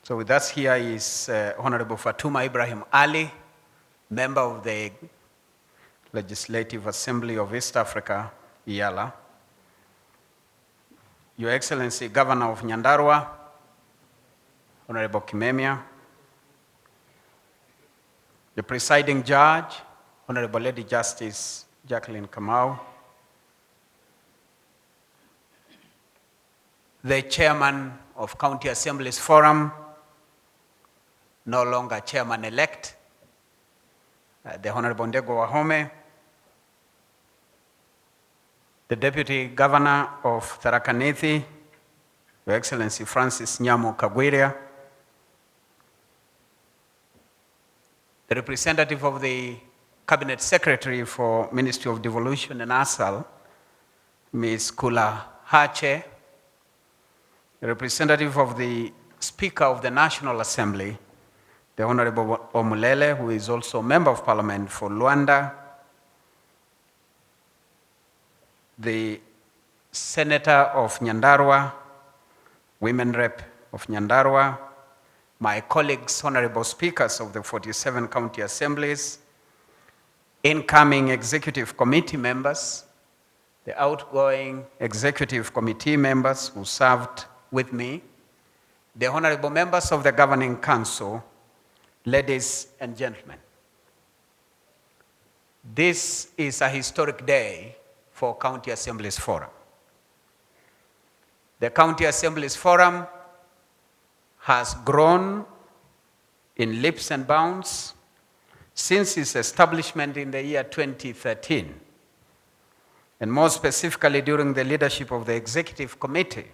So with us here is Honorable Fatuma Ibrahim Ali, member of the Legislative Assembly of East Africa, IALA. Your Excellency, Governor of Nyandarua, Honorable Kimemia, the presiding judge, Honorable Lady Justice Jacqueline Kamau, the chairman of County Assemblies Forum, no longer chairman-elect, the Honorable Ndego Wahome, the Deputy Governor of Tharaka Nithi, Your Excellency Francis Nyamu Kagwiria, the representative of the Cabinet Secretary for Ministry of Devolution and ASAL, Ms. Kula Hache, the representative of the Speaker of the National Assembly, the Honorable Omulele, who is also Member of Parliament for Luanda, the Senator of Nyandarua, Women Rep of Nyandarua, my colleagues, Honorable Speakers of the 47 County Assemblies, incoming Executive Committee members, the outgoing Executive Committee members who served with me, the Honorable members of the Governing Council, ladies and gentlemen. This is a historic day for County Assemblies Forum. The County Assemblies Forum has grown in leaps and bounds since its establishment in the year 2013, and more specifically during the leadership of the Executive Committee,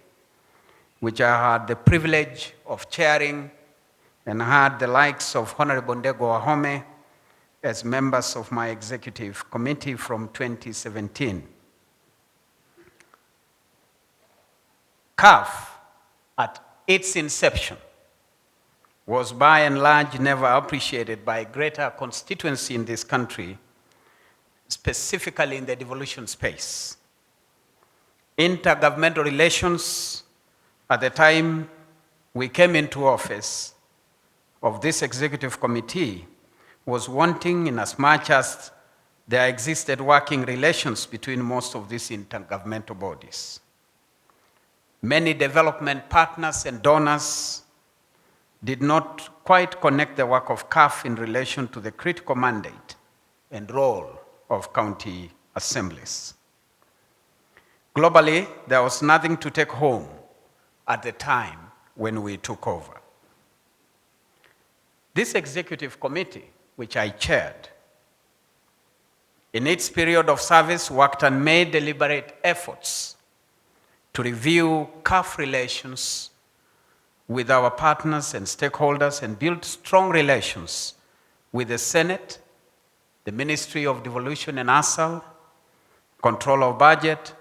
which I had the privilege of chairing and had the likes of Honorable Ndego Wahome as members of my Executive Committee from 2017. CAF, at its inception, was by and large never appreciated by a greater constituency in this country, specifically in the devolution space. Intergovernmental relations at the time we came into office of this Executive Committee was wanting in as much as there existed working relations between most of these intergovernmental bodies. Many development partners and donors did not quite connect the work of CAF in relation to the critical mandate and role of county assemblies. Globally, there was nothing to take home at the time when we took over. This Executive Committee, which I chaired, in its period of service worked and made deliberate efforts to review CAF relations with our partners and stakeholders and build strong relations with the Senate, the Ministry of Devolution and ASAL, Control of Budget,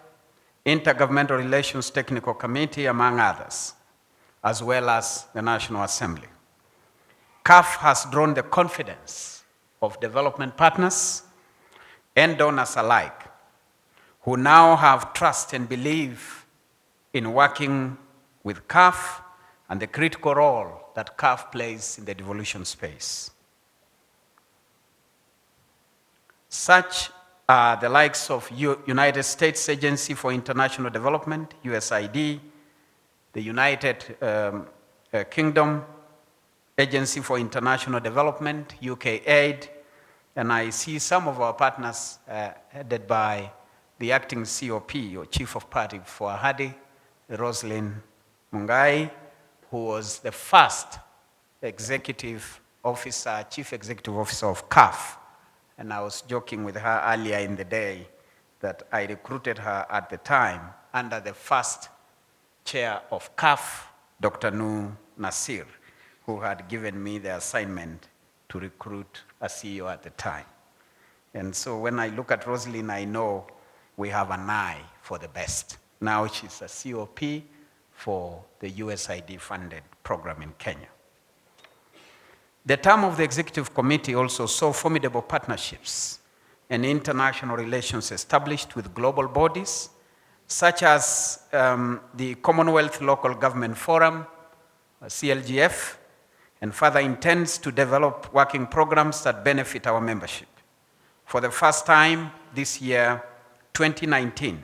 Intergovernmental Relations Technical Committee, among others, as well as the National Assembly. CAF has drawn the confidence of development partners and donors alike, who now have trust and belief in working with CAF and the critical role that CAF plays in the devolution space. Such are the likes of United States Agency for International Development, USAID, the United Kingdom Agency for International Development, UKAID, and I see some of our partners headed by the acting COP, or Chief of Party for Ahadi, Rosalind Mungai, who was the first executive officer, chief executive officer of CAF. And I was joking with her earlier in the day that I recruited her at the time under the first chair of CAF Dr. Nu Nasir, who had given me the assignment to recruit a CEO at the time. And so when I look at Rosalind, I know we have an eye for the best. Now she's a COP for the USAID-funded program in Kenya. The term of the Executive Committee also saw formidable partnerships and international relations established with global bodies, such as the Commonwealth Local Government Forum, CLGF, and further intends to develop working programs that benefit our membership. For the first time this year, 2019,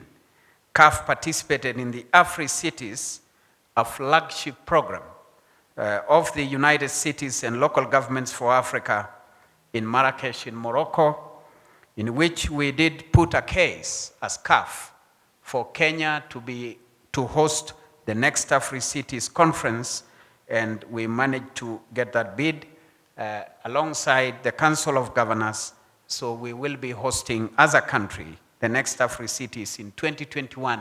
CAF participated in the Afri-Cities, a flagship program of the United Cities and Local Governments for Africa in Marrakesh in Morocco, in which we did put a case as CAF for Kenya to host the next Afri-Cities conference, and we managed to get that bid alongside the Council of Governors. So we will be hosting, as a country, the next Afri-Cities in 2021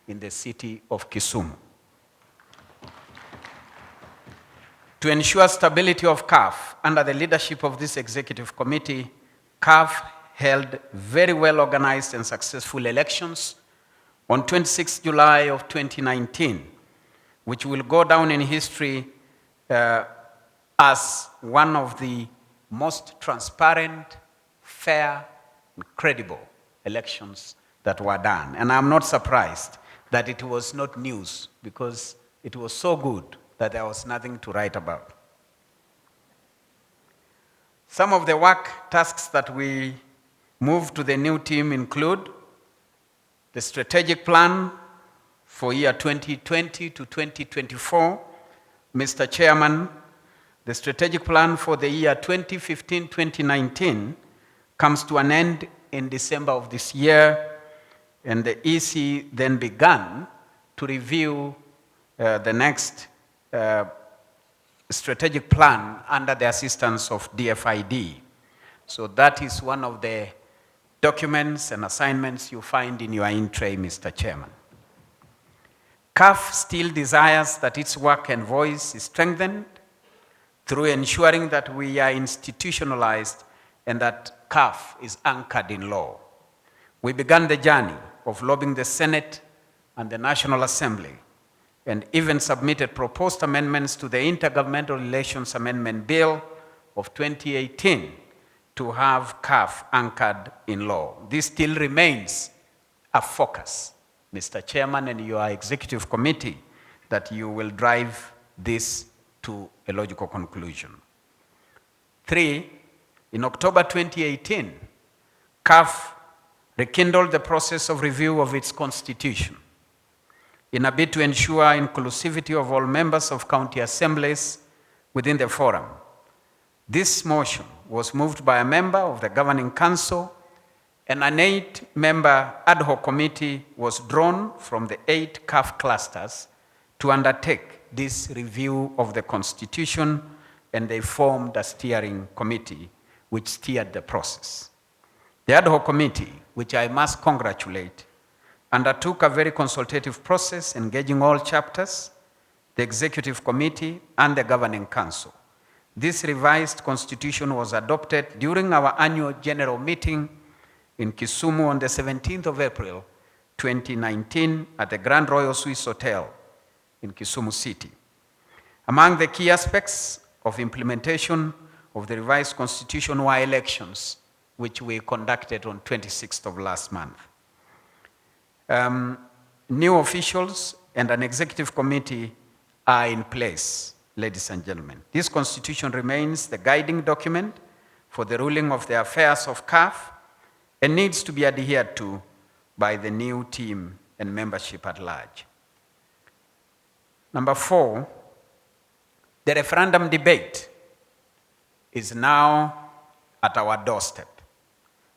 in the city of Kisumu. To ensure stability of CAF, under the leadership of this executive committee, CAF held very well organized and successful elections on 26 July of 2019, which will go down in history as one of the most transparent, fair, and credible elections that were done. And I'm not surprised that it was not news, because it was so good that there was nothing to write about. Some of the work tasks that we moved to the new team include the strategic plan for year 2020 to 2024. Mr. Chairman, the strategic plan for the year 2015-2019 comes to an end in December of this year, and the EC then began to review the next strategic plan under the assistance of DFID. So that is one of the documents and assignments you find in your in-tray, Mr. Chairman. CAF still desires that its work and voice is strengthened through ensuring that we are institutionalized and that CAF is anchored in law. We began the journey of lobbying the Senate and the National Assembly, and even submitted proposed amendments to the Intergovernmental Relations Amendment Bill of 2018 to have CAF anchored in law. This still remains a focus, Mr. Chairman, and your executive committee, that you will drive this to a logical conclusion. 3, in October 2018, CAF rekindled the process of review of its constitution in a bid to ensure inclusivity of all members of county assemblies within the forum. This motion was moved by a member of the governing council, and an 8-member ad hoc committee was drawn from the 8 CAF clusters to undertake this review of the constitution, and they formed a steering committee which steered the process. The ad hoc committee, which I must congratulate, undertook a very consultative process engaging all chapters, the executive committee, and the governing council. This revised constitution was adopted during our annual general meeting in Kisumu on the 17th of April, 2019 at the Grand Royal Swiss Hotel in Kisumu City. Among the key aspects of implementation of the revised constitution were elections, which we conducted on 26th of last month. New officials and an executive committee are in place, ladies and gentlemen. This constitution remains the guiding document for the ruling of the affairs of CAF and needs to be adhered to by the new team and membership at large. Number 4, the referendum debate is now at our doorstep.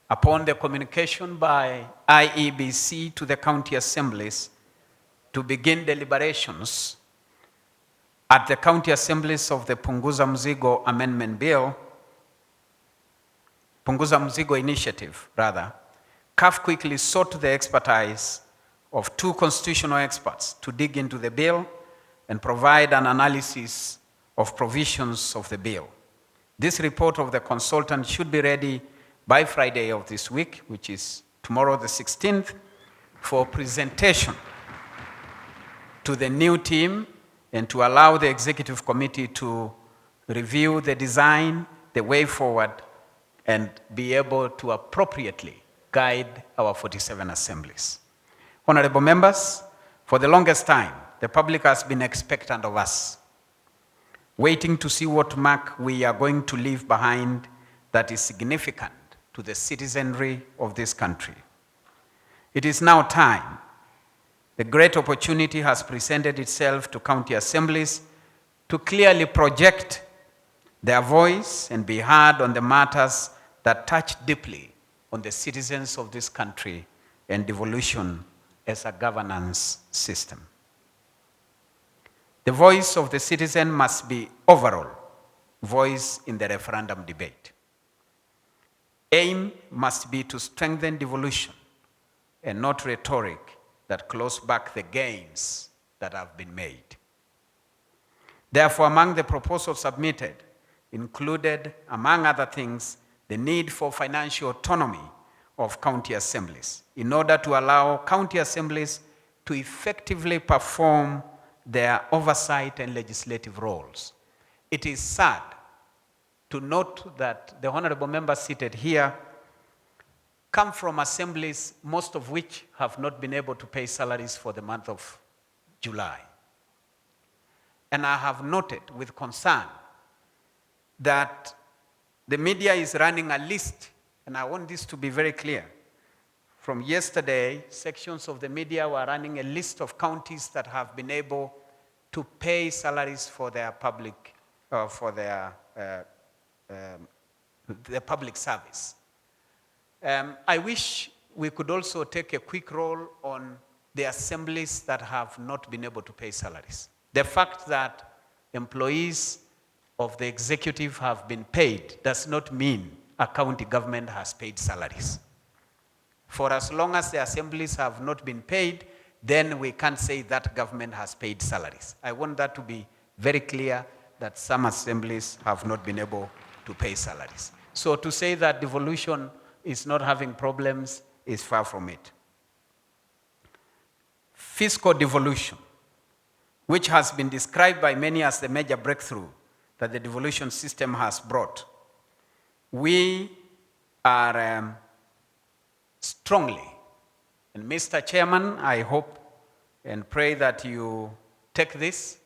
Upon the communication by IEBC to the county assemblies to begin deliberations at the county assemblies of the Punguza Mzigo Amendment Bill, Punguza Mzigo Initiative, rather, CAF quickly sought the expertise of 2 constitutional experts to dig into the bill and provide an analysis of provisions of the bill. This report of the consultant should be ready by Friday of this week, which is tomorrow the 16th, for presentation to the new team and to allow the executive committee to review the design, the way forward, and be able to appropriately guide our 47 assemblies. Honorable members, for the longest time, the public has been expectant of us, waiting to see what mark we are going to leave behind that is significant to the citizenry of this country. It is now time. The great opportunity has presented itself to county assemblies to clearly project their voice and be heard on the matters that touch deeply on the citizens of this country and devolution as a governance system. The voice of the citizen must be overall voice in the referendum debate. Aim must be to strengthen devolution and not rhetoric that close back the gains that have been made. Therefore, among the proposals submitted included, among other things, the need for financial autonomy of county assemblies in order to allow county assemblies to effectively perform their oversight and legislative roles. It is sad to note that the honorable members seated here come from assemblies, most of which have not been able to pay salaries for the month of July. And I have noted with concern that the media is running a list, and I want this to be very clear. From yesterday, sections of the media were running a list of counties that have been able to pay salaries for their public, the public service. I wish we could also take a quick roll on the assemblies that have not been able to pay salaries. The fact that employees of the executive have been paid does not mean a county government has paid salaries. For as long as the assemblies have not been paid, then we can't say that government has paid salaries. I want that to be very clear, that some assemblies have not been able to pay salaries. So to say that devolution is not having problems is far from it. Fiscal devolution, which has been described by many as the major breakthrough that the devolution system has brought. We are strongly, and Mr. Chairman, I hope and pray that you take this.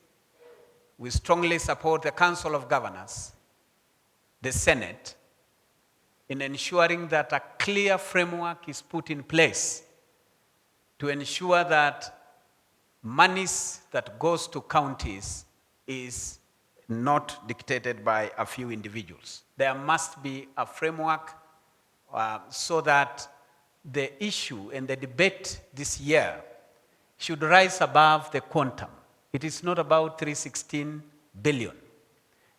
We strongly support the Council of Governors, the Senate, in ensuring that a clear framework is put in place to ensure that monies that goes to counties is not dictated by a few individuals. There must be a framework so that the issue and the debate this year should rise above the quantum. It is not about 316 billion.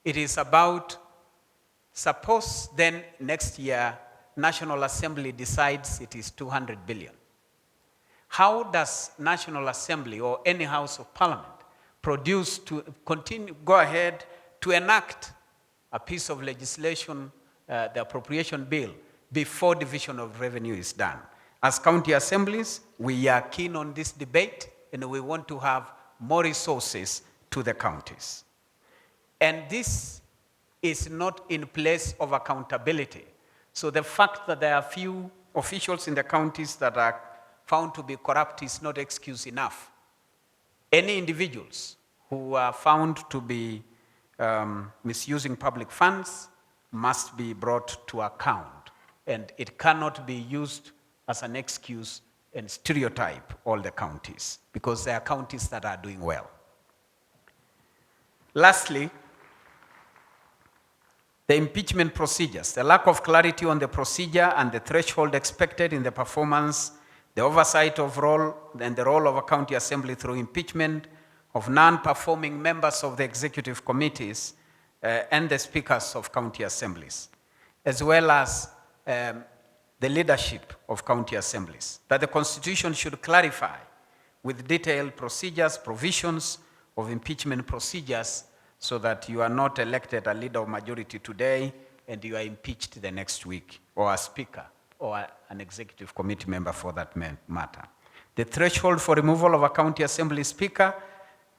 It is about, suppose then next year, National Assembly decides it is 200 billion. How does National Assembly or any House of Parliament produce to continue, go ahead to enact a piece of legislation, the appropriation bill, before division of revenue is done? As county assemblies, we are keen on this debate and we want to have more resources to the counties. And this is not in place of accountability. So the fact that there are few officials in the counties that are found to be corrupt is not excuse enough. Any individuals who are found to be misusing public funds must be brought to account. And it cannot be used as an excuse and stereotype all the counties, because there are counties that are doing well. Lastly, the impeachment procedures. The lack of clarity on the procedure and the threshold expected in the performance, the oversight of role and the role of a county assembly through impeachment of non-performing members of the executive committees and the speakers of county assemblies, as well as the leadership of county assemblies, that the Constitution should clarify with detailed procedures, provisions of impeachment procedures so that you are not elected a leader of majority today and you are impeached the next week, or a speaker, or an executive committee member for that matter. The threshold for removal of a county assembly speaker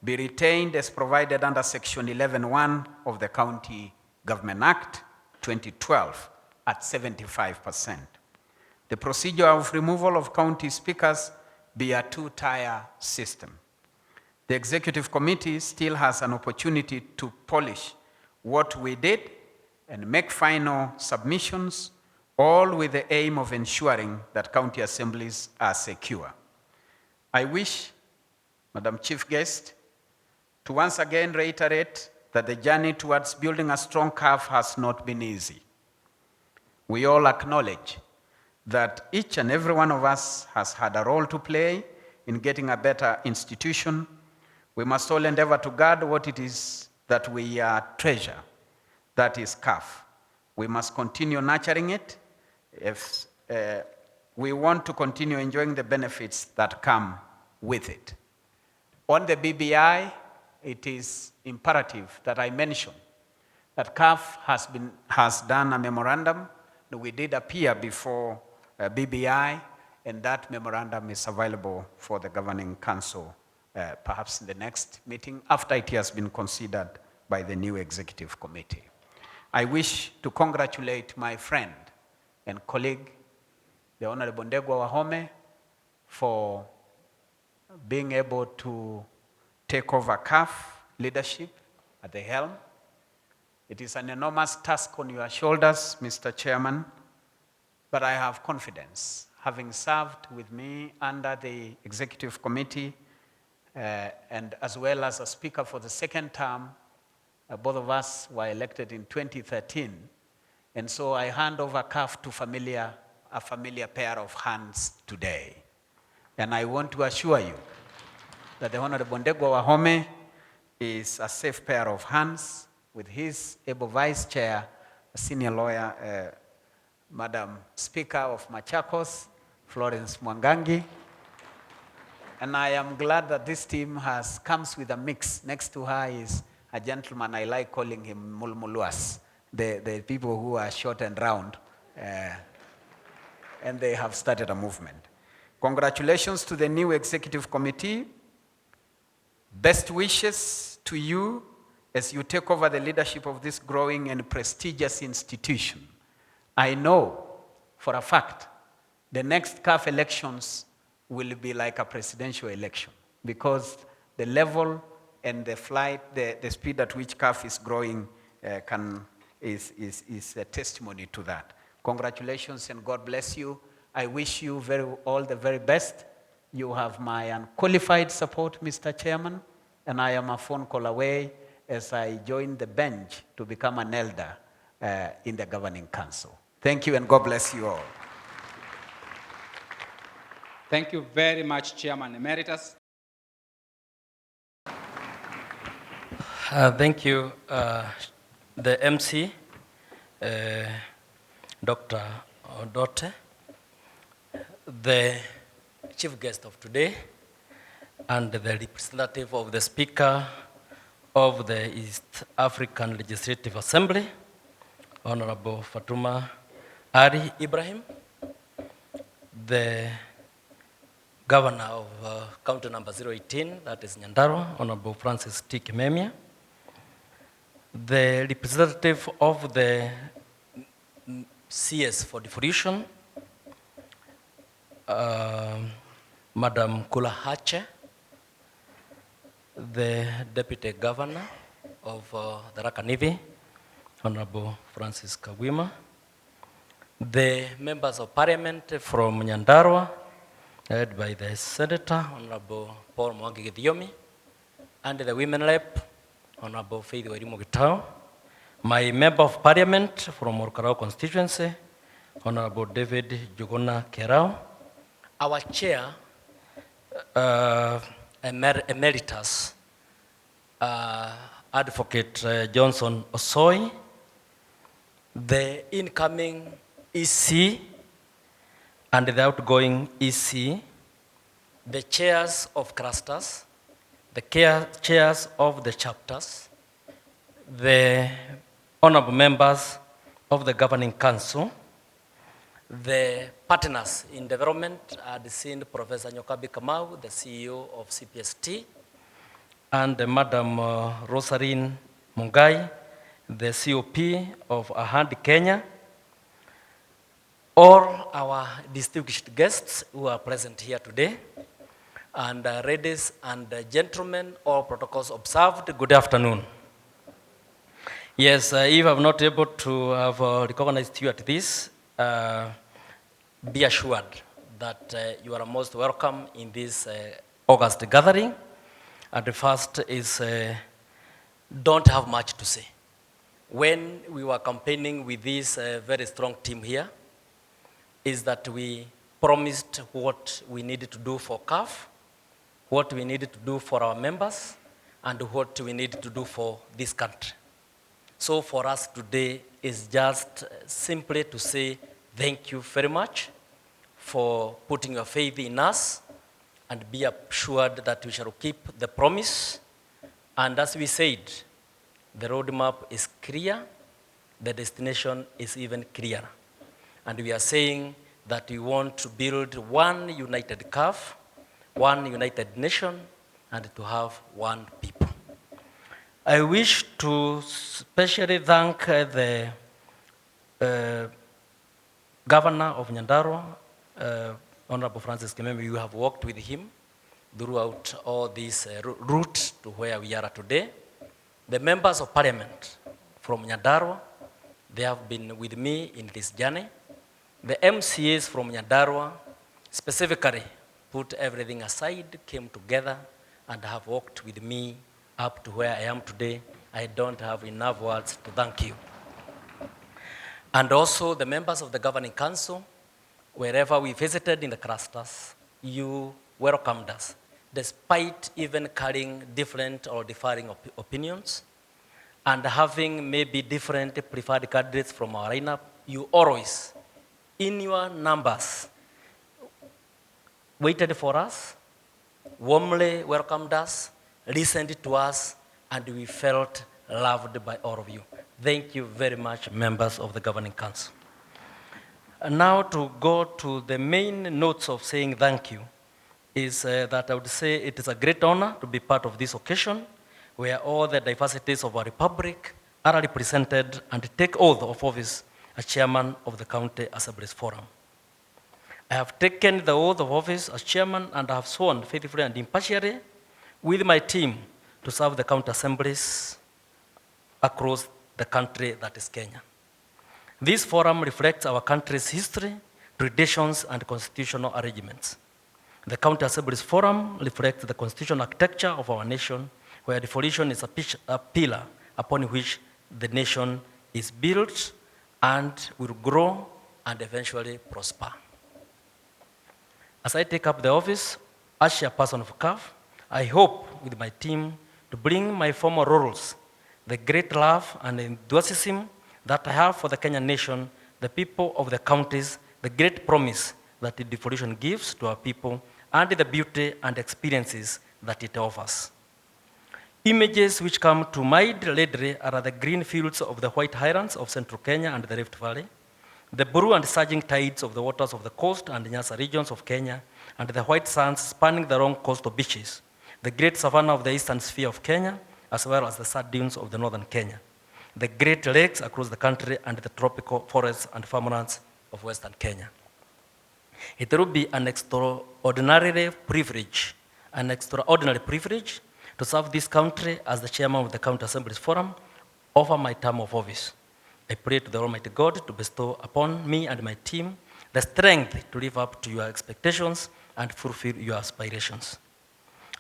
be retained as provided under Section 11(1) of the County Government Act 2012 at 75%. The procedure of removal of county speakers be a two-tier system. The executive committee still has an opportunity to polish what we did and make final submissions, all with the aim of ensuring that county assemblies are secure. I wish, Madam Chief Guest, to once again reiterate that the journey towards building a strong CAF has not been easy. We all acknowledge that each and every one of us has had a role to play in getting a better institution. We must all endeavor to guard what it is that we treasure, that is CAF. We must continue nurturing it if we want to continue enjoying the benefits that come with it. On the BBI, it is imperative that I mention that CAF has done a memorandum. We did appear before BBI, and that memorandum is available for the Governing Council perhaps in the next meeting after it has been considered by the new Executive Committee. I wish to congratulate my friend and colleague, the Honorable Ndegwa Wahome, for being able to take over CAF leadership at the helm. It is an enormous task on your shoulders, Mr. Chairman, but I have confidence, having served with me under the Executive Committee and as well as a speaker for the second term. Both of us were elected in 2013, and so I hand over CAF to a familiar pair of hands today. And I want to assure you that the Honorable Ndegwa Wahome is a safe pair of hands with his able Vice Chair, a senior lawyer, Madam Speaker of Machakos, Florence Mwangangi. And I am glad that this team comes with a mix. Next to her is a gentleman, I like calling him Mulmuluas, the people who are short and round, and they have started a movement. Congratulations to the new Executive Committee. Best wishes to you as you take over the leadership of this growing and prestigious institution. I know for a fact the next CAF elections will be like a presidential election because the level and the speed at which CAF is growing is a testimony to that. Congratulations and God bless you. I wish you all the very best. You have my unqualified support, Mr. Chairman, and I am a phone call away as I join the bench to become an elder in the Governing Council. Thank you and God bless you all. Thank you very much, Chairman Emeritus. Thank you, the MC, Dr. Odote, the chief guest of today, and the representative of the Speaker of the East African Legislative Assembly, Honorable Fatuma Ari Ibrahim, the Governor of County number 018, that is Nyandarua, Honorable Francis T. Kimemia, the representative of the CS for devolution, Madam Kula Hache, the Deputy Governor of the Rakanivi, Honorable Francis Kagwima, the members of Parliament from Nyandarua, led by the Senator, Honorable Paul Mwangi Githiomi, and the Women Rep, Honorable Faith Wairimu Gitao, my Member of Parliament from Orkarao constituency, Honorable David Juguna Kerao, our Chair, Emeritus, Advocate Johnson Osoi, the incoming EC and the outgoing EC, the chairs of clusters, the chairs of the chapters, the honorable members of the governing council, the partners in development, I'd seen Professor Nyokabi Kamau, the CEO of CPST, and Madam Rosalind Mungai, the COP of Ahadi Kenya, all our distinguished guests who are present here today, and ladies and gentlemen, all protocols observed, good afternoon. Yes, if I'm not able to have recognized you at this, be assured that you are most welcome in this August gathering. And the first is, don't have much to say. When we were campaigning with this very strong team here, is that we promised what we needed to do for CAF, what we needed to do for our members, and what we needed to do for this country. So for us today is just simply to say thank you very much for putting your faith in us, and be assured that we shall keep the promise. And as we said, the roadmap is clear, the destination is even clearer. And we are saying that we want to build one united CAF, one united nation, and to have one people. I wish to especially thank the Governor of Nyandarua, Honorable Francis Kimembe. You have worked with him throughout all this route to where we are today. The members of parliament from Nyandarua, they have been with me in this journey. The MCAs from Nyandarua specifically put everything aside, came together, and have worked with me up to where I am today. I don't have enough words to thank you. And also the members of the governing council, wherever we visited in the clusters, you welcomed us, despite even carrying different or differing opinions, and having maybe different preferred candidates from our lineup. You always, in your numbers, waited for us, warmly welcomed us, listened to us, and we felt loved by all of you. Thank you very much, members of the governing council. And now to go to the main notes of saying thank you is that I would say it is a great honor to be part of this occasion where all the diversities of our republic are represented and take oath of office as chairman of the County Assemblies Forum. I have taken the oath of office as chairman and I have sworn faithfully and impartially with my team to serve the county assemblies across the country that is Kenya. This forum reflects our country's history, traditions, and constitutional arrangements. The County Assemblies Forum reflects the constitutional architecture of our nation, where devolution is a pillar upon which the nation is built and will grow and eventually prosper. As I take up the office as chairperson of CAF, I hope with my team to bring my former roles, the great love and enthusiasm that I have for the Kenyan nation, the people of the counties, the great promise that the devolution gives to our people, and the beauty and experiences that it offers. Images which come to mind lately are the green fields of the white highlands of central Kenya and the Rift Valley, the blue and surging tides of the waters of the coast and Nyasa regions of Kenya, and the white sands spanning the long coastal beaches, the great savanna of the eastern sphere of Kenya, as well as the sand dunes of the northern Kenya, the great lakes across the country, and the tropical forests and farmlands of western Kenya. It will be an extraordinary privilege to serve this country as the chairman of the County Assemblies Forum over my term of office. I pray to the Almighty God to bestow upon me and my team the strength to live up to your expectations and fulfill your aspirations.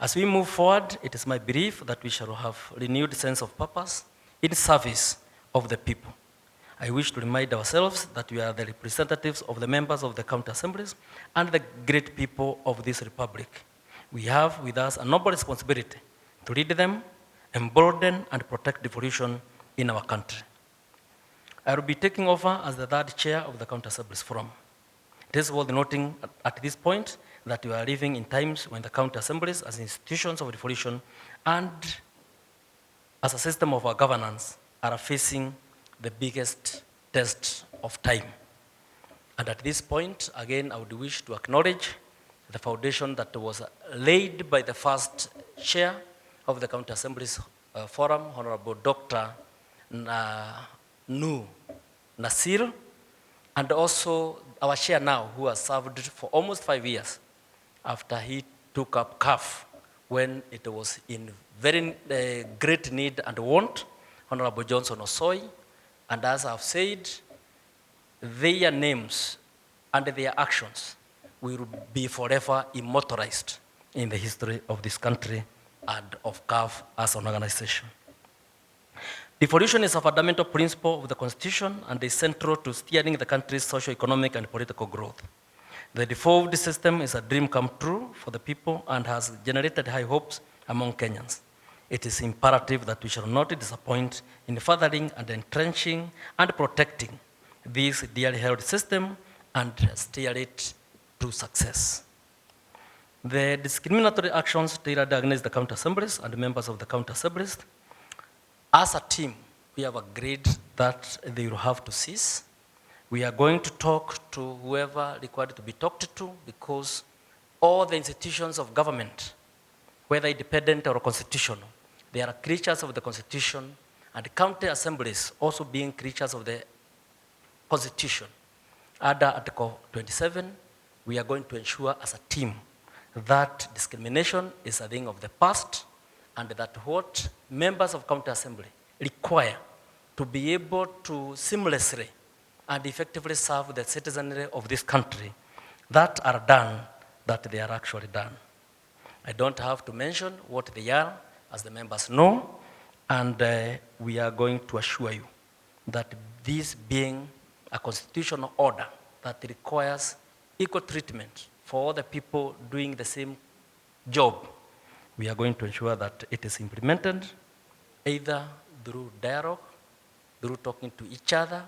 As we move forward, it is my belief that we shall have a renewed sense of purpose in service of the people. I wish to remind ourselves that we are the representatives of the members of the county assemblies and the great people of this republic. We have with us a noble responsibility to lead them, embolden, and protect devolution in our country. I will be taking over as the third chair of the County Assemblies Forum. It is worth noting at this point that we are living in times when the county assemblies as institutions of devolution and as a system of our governance are facing the biggest test of time. And at this point, again, I would wish to acknowledge the foundation that was laid by the first chair of the County Assembly's Forum, Honorable Dr. Nu Nasir, and also our chair now, who has served for almost 5 years after he took up CAF when it was in very great need and want, Honorable Johnson Osoy. And as I've said, their names and their actions will be forever immortalized in the history of this country and of CAF as an organization. Devolution is a fundamental principle of the Constitution and is central to steering the country's socio-economic and political growth. The devolved system is a dream come true for the people and has generated high hopes among Kenyans. It is imperative that we shall not disappoint in furthering and entrenching and protecting this dearly held system and steer it to success. The discriminatory actions tailored against the county assemblies and members of the county assemblies, as a team, we have agreed that they will have to cease. We are going to talk to whoever required to be talked to, because all the institutions of government, whether independent or constitutional, they are creatures of the Constitution, and county assemblies also being creatures of the Constitution. Under Article 27, we are going to ensure as a team that discrimination is a thing of the past, and that what members of county assembly require to be able to seamlessly and effectively serve the citizenry of this country, that are done, that they are actually done. I don't have to mention what they are, as the members know, and we are going to assure you that this being a constitutional order that requires equal treatment for all the people doing the same job, we are going to ensure that it is implemented either through dialogue, through talking to each other,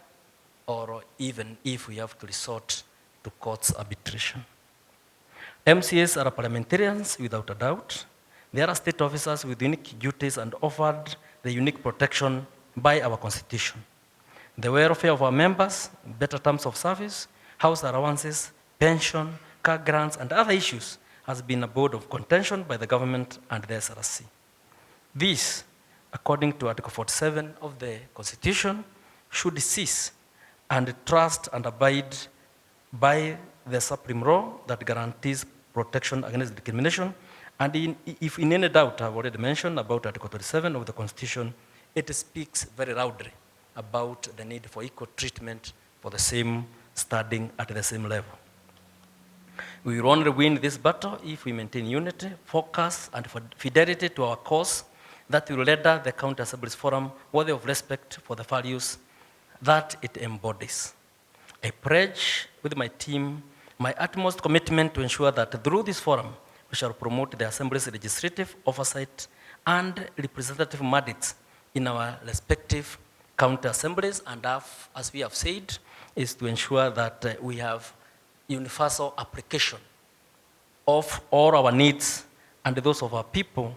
or even if we have to resort to court's arbitration. MCAs are parliamentarians without a doubt. They are state officers with unique duties and offered the unique protection by our Constitution. The welfare of our members, better terms of service, house allowances, pension, car grants, and other issues has been a board of contention by the government and the SRC. This, according to Article 47 of the Constitution, should cease and trust and abide by the supreme law that guarantees protection against discrimination. And if in any doubt, I've already mentioned about Article 37 of the Constitution, it speaks very loudly about the need for equal treatment for the same standing at the same level. We will only win this battle if we maintain unity, focus, and fidelity to our cause that will render the County Assembly's Forum worthy of respect for the values that it embodies. I pledge with my team my utmost commitment to ensure that through this forum, we shall promote the Assembly's legislative oversight and representative mandates in our respective county assemblies, and as we have said, is to ensure that we have universal application of all our needs and those of our people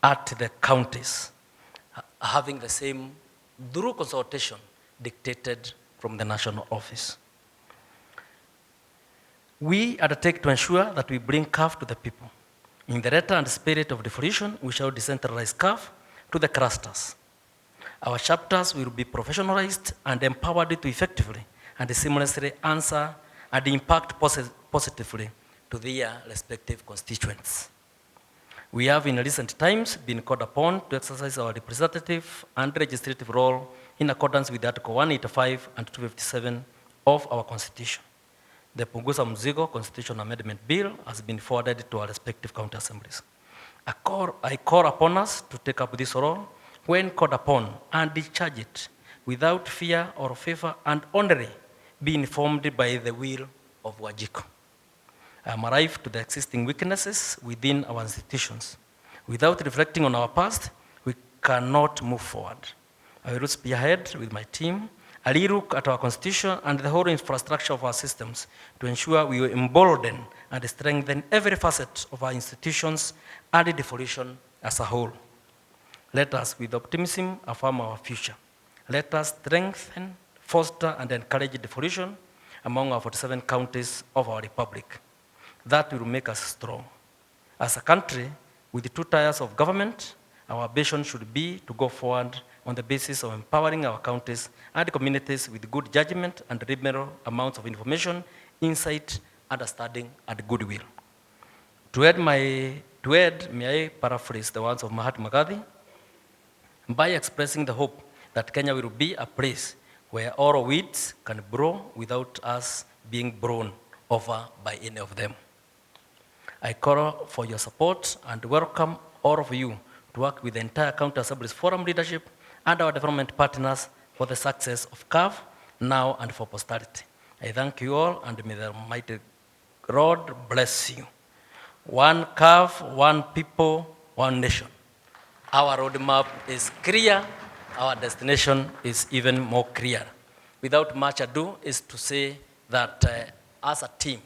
at the counties, having the same through consultation dictated from the national office. We undertake to ensure that we bring CAF to the people. In the letter and spirit of devolution, we shall decentralize CAF to the clusters. Our chapters will be professionalized and empowered to effectively and seamlessly answer and impact positively to their respective constituents. We have in recent times been called upon to exercise our representative and legislative role in accordance with Article 185 and 257 of our Constitution. The Punguza Mzigo Constitutional Amendment Bill has been forwarded to our respective county assemblies. I call upon us to take up this role when called upon and discharge it without fear or favor, and only be informed by the will of Wajiko. I am alive to the existing weaknesses within our institutions. Without reflecting on our past, we cannot move forward. I will spearhead with my team a relook at our constitution and the whole infrastructure of our systems to ensure we will embolden and strengthen every facet of our institutions and devolution as a whole. Let us, with optimism, affirm our future. Let us strengthen, foster, and encourage devolution among our 47 counties of our republic. That will make us strong. As a country with 2 tiers of government, our ambition should be to go forward on the basis of empowering our counties and communities with good judgment and liberal amounts of information, insight, understanding, and goodwill. To add, may I paraphrase the words of Mahatma Gandhi by expressing the hope that Kenya will be a place where all weeds can grow without us being blown over by any of them. I call for your support and welcome all of you to work with the entire County Assembly's Forum leadership and our development partners for the success of CAF now and for posterity. I thank you all, and may the Almighty God bless you. One CAF, one people, one nation. Our roadmap is clear. Our destination is even more clear. Without much ado, is to say that as a team,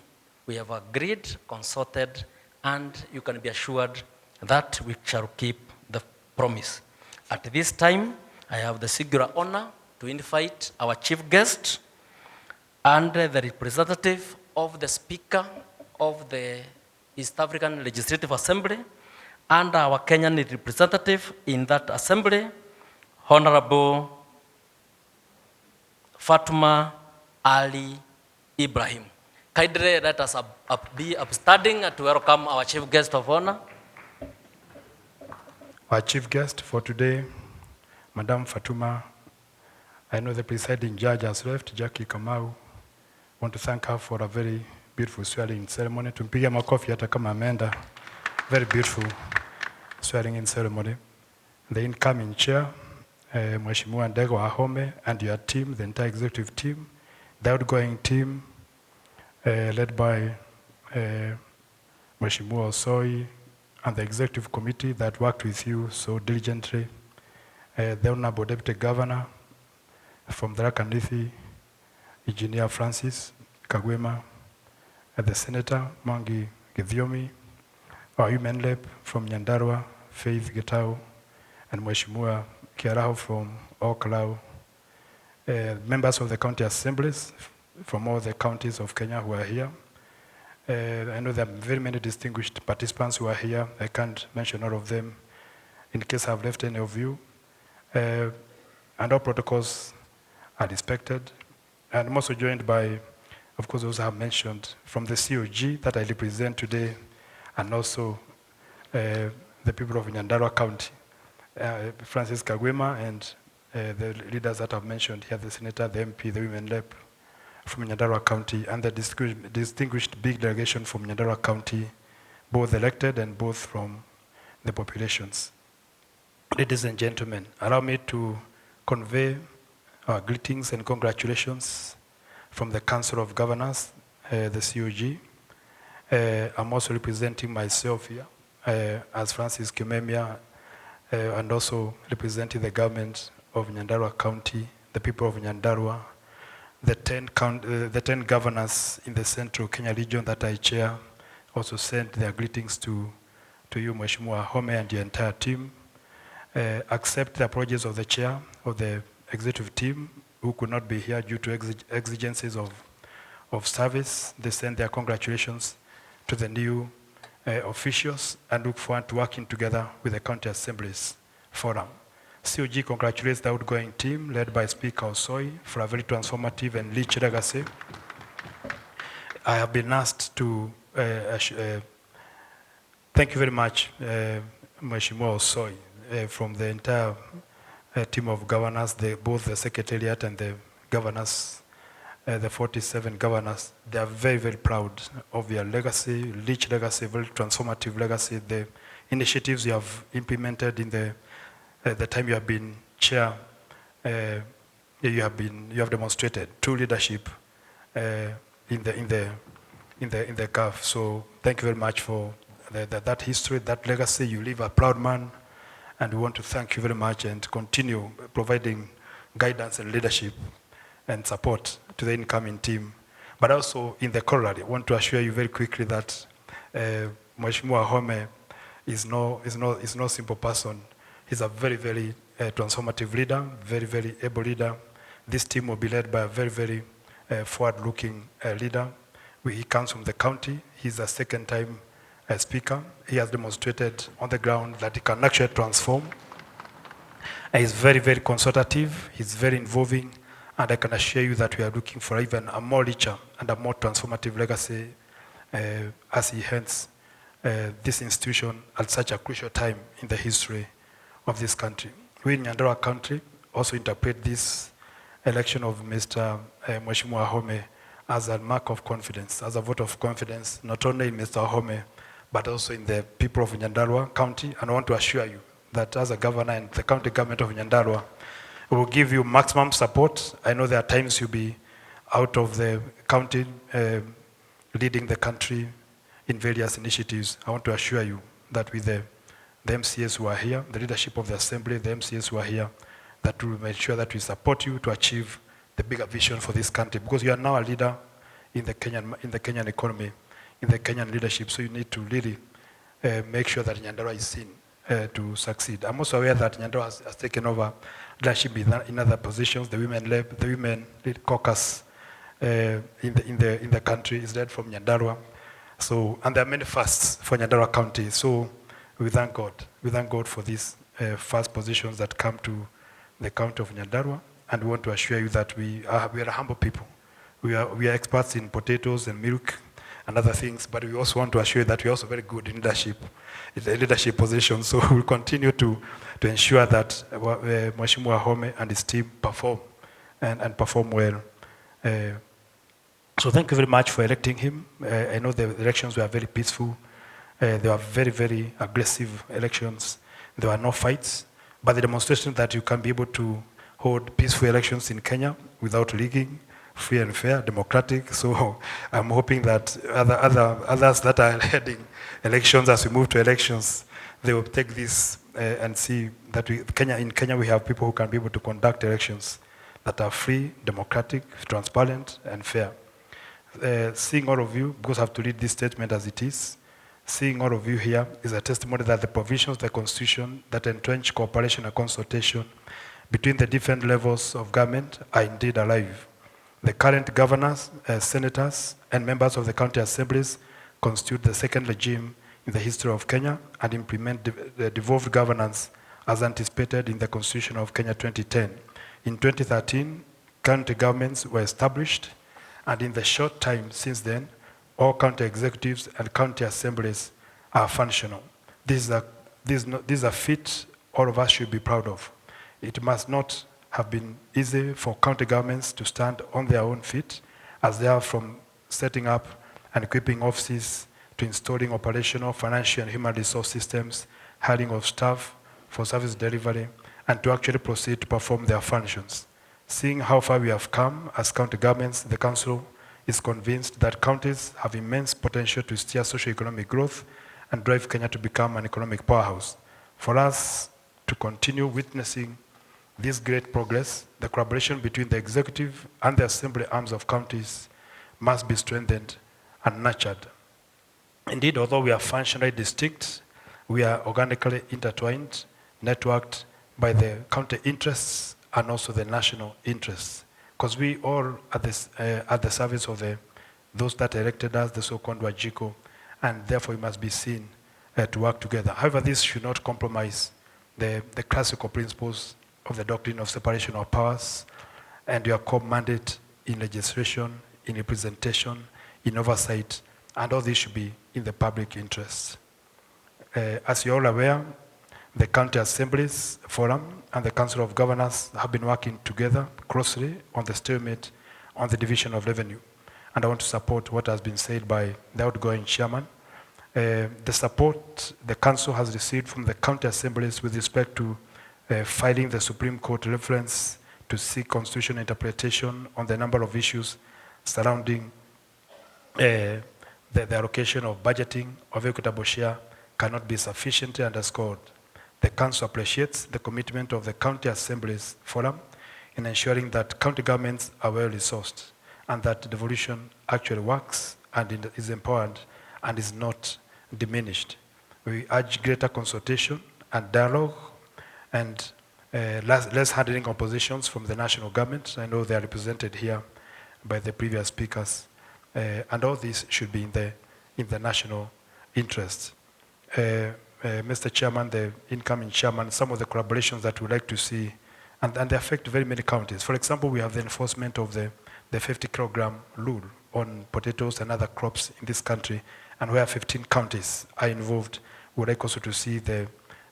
we have agreed, consulted, and you can be assured that we shall keep the promise. At this time, I have the singular honor to invite our chief guest and the representative of the Speaker of the East African Legislative Assembly and our Kenyan representative in that assembly, Honorable Fatuma Ali Ibrahim. Kindly let us be upstanding to welcome our chief guest of honor. Our chief guest for today, Madam Fatuma. I know the presiding judge has left, Jackie Kamau. Want to thank her for a very beautiful swearing ceremony. Tumpigia makofi hata kama ameenda. Very beautiful swearing in ceremony. The incoming chair, Mheshimiwa Ndego Ahome, and your team, the entire executive team, the outgoing team, led by Mheshimiwa Osoi, and the executive committee that worked with you so diligently, the Honorable Deputy Governor from Tharaka Nithi, Engineer Francis Kagwema, the Senator Mwangi Githiomi, our Women Rep from Nyandarua, Faith Getau, and Mheshimiwa Kiaraho from Oklau, members of the county assemblies from all the counties of Kenya who are here. I know there are very many distinguished participants who are here. I can't mention all of them in case I've left any of you. And all protocols are respected. And I'm also joined by, of course, those I have mentioned from the COG that I represent today, and also the people of Nyandarua County, Francis Kagwema, and the leaders that I've mentioned here, the Senator, the MP, the Women Rep from Nyandarua County, and the distinguished big delegation from Nyandarua County, both elected and both from the populations. Ladies and gentlemen, allow me to convey our greetings and congratulations from the Council of Governors, the COG. I'm also representing myself here as Francis Kimemia, and also representing the government of Nyandarua County, the people of Nyandarua, the 10 governors in the Central Kenya region that I chair also sent their greetings to you, Mheshimiwa Home, and the entire team. Accept the apologies of the chair of the executive team who could not be here due to exigencies of service. They send their congratulations to the new officials and look forward to working together with the County Assemblies Forum. COG congratulates the outgoing team led by Speaker Osoi for a very transformative and rich legacy. I have been asked to thank you very much, Mheshimiwa Osoi, from the entire team of governors, both the Secretariat and the governors, the 47 governors. They are very, very proud of your legacy, rich legacy, very transformative legacy. The initiatives you have implemented in the time you have been chair, you have demonstrated true leadership in the CAF. So thank you very much for that history, that legacy. You leave a proud man, and we want to thank you very much and continue providing guidance and leadership and support to the incoming team. But also in the corollary, I want to assure you very quickly that Mheshimiwa Home is no simple person. He's a very, very transformative leader, very, very able leader. This team will be led by a very, very forward-looking leader. He comes from the county. He's a second-time speaker. He has demonstrated on the ground that he can actually transform. He's very, very consultative. He's very involving. And I can assure you that we are looking for even a more richer and a more transformative legacy as he heads this institution at such a crucial time in the history of this country. We in Nyandarua country also interpret this election of Mr. Mheshimiwa Home as a mark of confidence, as a vote of confidence, not only in Mr. Home, but also in the people of Nyandarua County. And I want to assure you that as a governor and the county government of Nyandarua, we will give you maximum support. I know there are times you'll be out of the county leading the country in various initiatives. I want to assure you that with the MCAs who are here, the leadership of the assembly, the MCAs who are here, that we will make sure that we support you to achieve the bigger vision for this country, because you are now a leader in the Kenyan economy, in the Kenyan leadership. So you need to really make sure that Nyandarua is seen to succeed. I'm also aware that Nyandarua has taken over leadership in other positions. The women lead caucus in the country is led from Nyandarua. So, and there are many firsts for Nyandarua County. So we thank God. We thank God for these first positions that come to the county of Nyandarua. And we want to assure you that we are a humble people. We are experts in potatoes and milk and other things, but we also want to assure you that we're also very good in leadership positions. So we'll continue to ensure that Mheshimiwa Home and his team perform and perform well. So thank you very much for electing him. I know the elections were very peaceful. They were very, very aggressive elections. There were no fights, but the demonstration that you can be able to hold peaceful elections in Kenya without rigging, free and fair, democratic. So I'm hoping that others that are heading elections, as we move to elections, they will take this and see that in Kenya we have people who can be able to conduct elections that are free, democratic, transparent, and fair. Seeing all of you, because I have to read this statement as it is, seeing all of you here is a testimony that the provisions of the Constitution that entrench cooperation and consultation between the different levels of government are indeed alive. The current governors, senators, and members of the county assemblies constitute the second regime in the history of Kenya and implement the devolved governance as anticipated in the Constitution of Kenya 2010. In 2013, county governments were established, and in the short time since then, all county executives and county assemblies are functional. This is a feat all of us should be proud of. It must not have been easy for county governments to stand on their own feet, as they are, from setting up and equipping offices to installing operational, financial, and human resource systems, hiring of staff for service delivery, and to actually proceed to perform their functions. Seeing how far we have come as county governments, the Council is convinced that counties have immense potential to steer socio-economic growth and drive Kenya to become an economic powerhouse. For us to continue witnessing this great progress, the collaboration between the executive and the assembly arms of counties must be strengthened and nurtured. Indeed, although we are functionally distinct, we are organically intertwined, networked by the county interests and also the national interests, because we all are at the service of those that elected us, the so-called Wajiko, and therefore we must be seen to work together. However, this should not compromise the classical principles of the doctrine of separation of powers and your core mandate in legislation, in representation, in oversight, and all this should be in the public interest. As you're all aware, the County Assemblies Forum and the Council of Governors have been working together closely on the stalemate on the division of revenue. And I want to support what has been said by the outgoing chairman. The support the Council has received from the County Assemblies with respect to filing the Supreme Court reference to seek constitutional interpretation on the number of issues surrounding the allocation of budgeting of equitable share cannot be sufficiently underscored. The Council appreciates the commitment of the County Assemblies Forum in ensuring that county governments are well resourced and that devolution actually works and is empowered and is not diminished. We urge greater consultation and dialogue and less handling oppositions from the national government. I know they are represented here by the previous speakers, and all this should be in the national interest. Mr. Chairman, the incoming chairman, some of the collaborations that we'd like to see, and they affect very many counties. For example, we have the enforcement of the 50-kilogram rule on potatoes and other crops in this country, and where 15 counties are involved. We'd like also to see the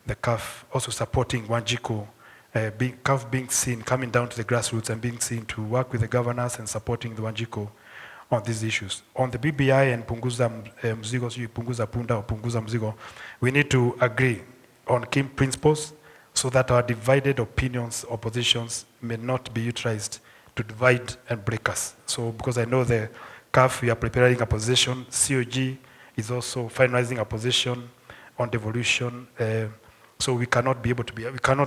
CAF also supporting Wanjiko, CAF being seen, coming down to the grassroots and being seen to work with the governors and supporting the Wanjiko on these issues. On the BBI and punguza mzigo, punguza punda or punguza mzigo, we need to agree on key principles so that our divided opinions or positions may not be utilized to divide and break us. So because I know the CAF, we are preparing a position, COG is also finalizing a position on devolution, so we cannot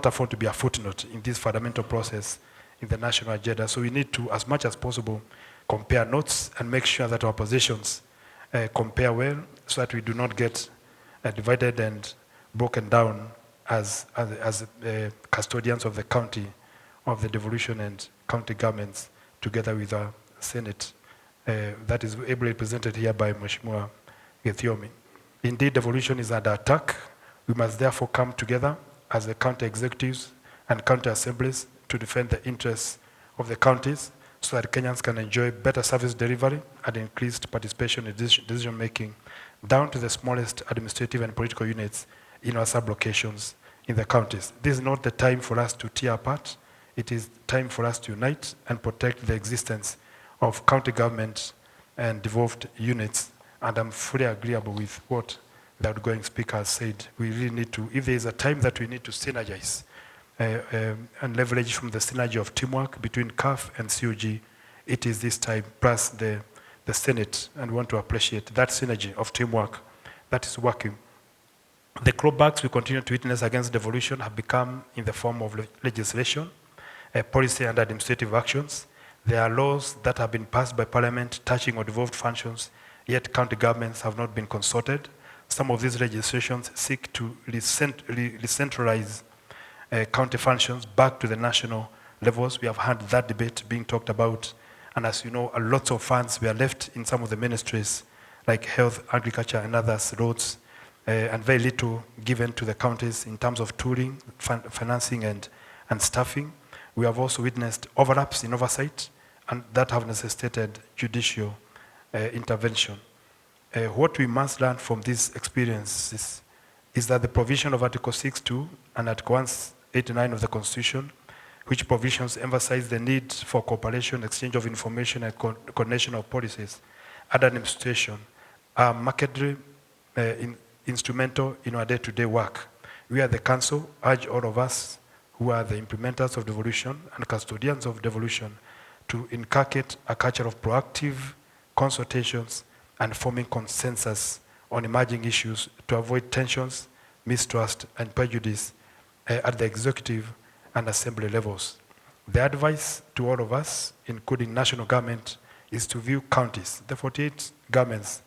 afford to be a footnote in this fundamental process in the national agenda. So we need to, as much as possible, compare notes and make sure that our positions compare well so that we do not get divided and broken down as custodians of the county, of the devolution and county governments, together with our Senate that is ably represented here by Mheshimiwa Githiomi. Indeed, devolution is under attack. We must therefore come together as the county executives and county assemblies to defend the interests of the counties so that Kenyans can enjoy better service delivery and increased participation in decision making down to the smallest administrative and political units in our sub-locations in the counties. This is not the time for us to tear apart. It is time for us to unite and protect the existence of county government and devolved units. And I'm fully agreeable with what the outgoing speaker has said. We really need to, if there is a time that we need to synergize and leverage from the synergy of teamwork between CAF and COG, it is this time, plus the Senate, and want to appreciate that synergy of teamwork that is working. The clawbacks we continue to witness against devolution have become in the form of legislation, policy and administrative actions. There are laws that have been passed by Parliament touching on devolved functions, yet county governments have not been consulted. Some of these legislations seek to recentralize county functions back to the national levels. We have had that debate being talked about, and as you know, a lot of funds were left in some of the ministries, like health, agriculture, and others, roads, and very little given to the counties in terms of tooling, financing, and staffing. We have also witnessed overlaps in oversight, and that have necessitated judicial intervention. What we must learn from this experience is that the provision of Article 6.2 and Article 189 of the Constitution, which provisions emphasize the need for cooperation, exchange of information, and coordination of policies and administration, are markedly instrumental in our day-to-day work. We at the Council urge all of us who are the implementers of devolution and custodians of devolution to inculcate a culture of proactive consultations and forming consensus on emerging issues to avoid tensions, mistrust, and prejudice at the executive and assembly levels. The advice to all of us, including national government, is to view counties, the 48 governments,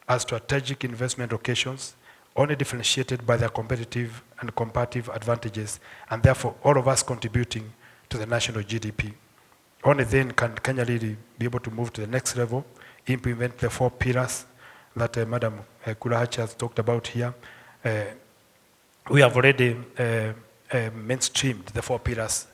as strategic investment locations, only differentiated by their competitive and comparative advantages, and therefore all of us contributing to the national GDP. Only then can Kenya really be able to move to the next level, implement the 4 pillars that Madam Kulahachi has talked about here. We have already mainstreamed the 4 pillars,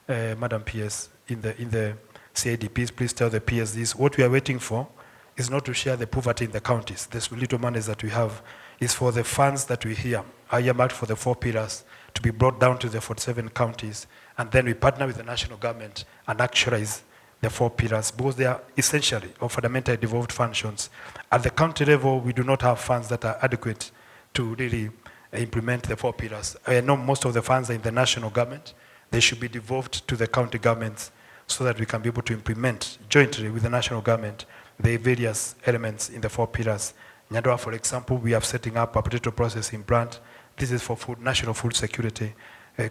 Madam PS, in the CADPs. Please tell the PS this. What we are waiting for is not to share the poverty in the counties. This little money that we have is for the funds that we hear are earmarked for the 4 pillars to be brought down to the 47 counties, and then we partner with the national government and actualize the 4 pillars, because they are essentially or fundamentally devolved functions. At the county level, we do not have funds that are adequate to really implement the 4 pillars. I know most of the funds are in the national government. They should be devolved to the county governments so that we can be able to implement jointly with the national government the various elements in the 4 pillars. Nyandarua, for example, we are setting up a potato processing plant. This is for food, national food security.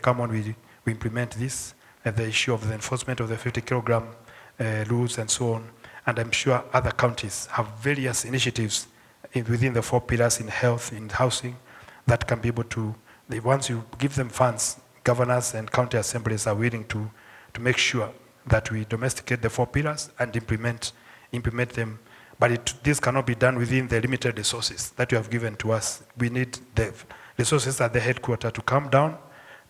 Come on, we implement this. the issue of the enforcement of the 50 kilogram rules and so on. And I'm sure other counties have various initiatives within the 4 pillars in health, in housing, that can be able to, once you give them funds, governors and county assemblies are willing to make sure that we domesticate the 4 pillars and implement them. But this cannot be done within the limited resources that you have given to us. We need the resources at the headquarters to come down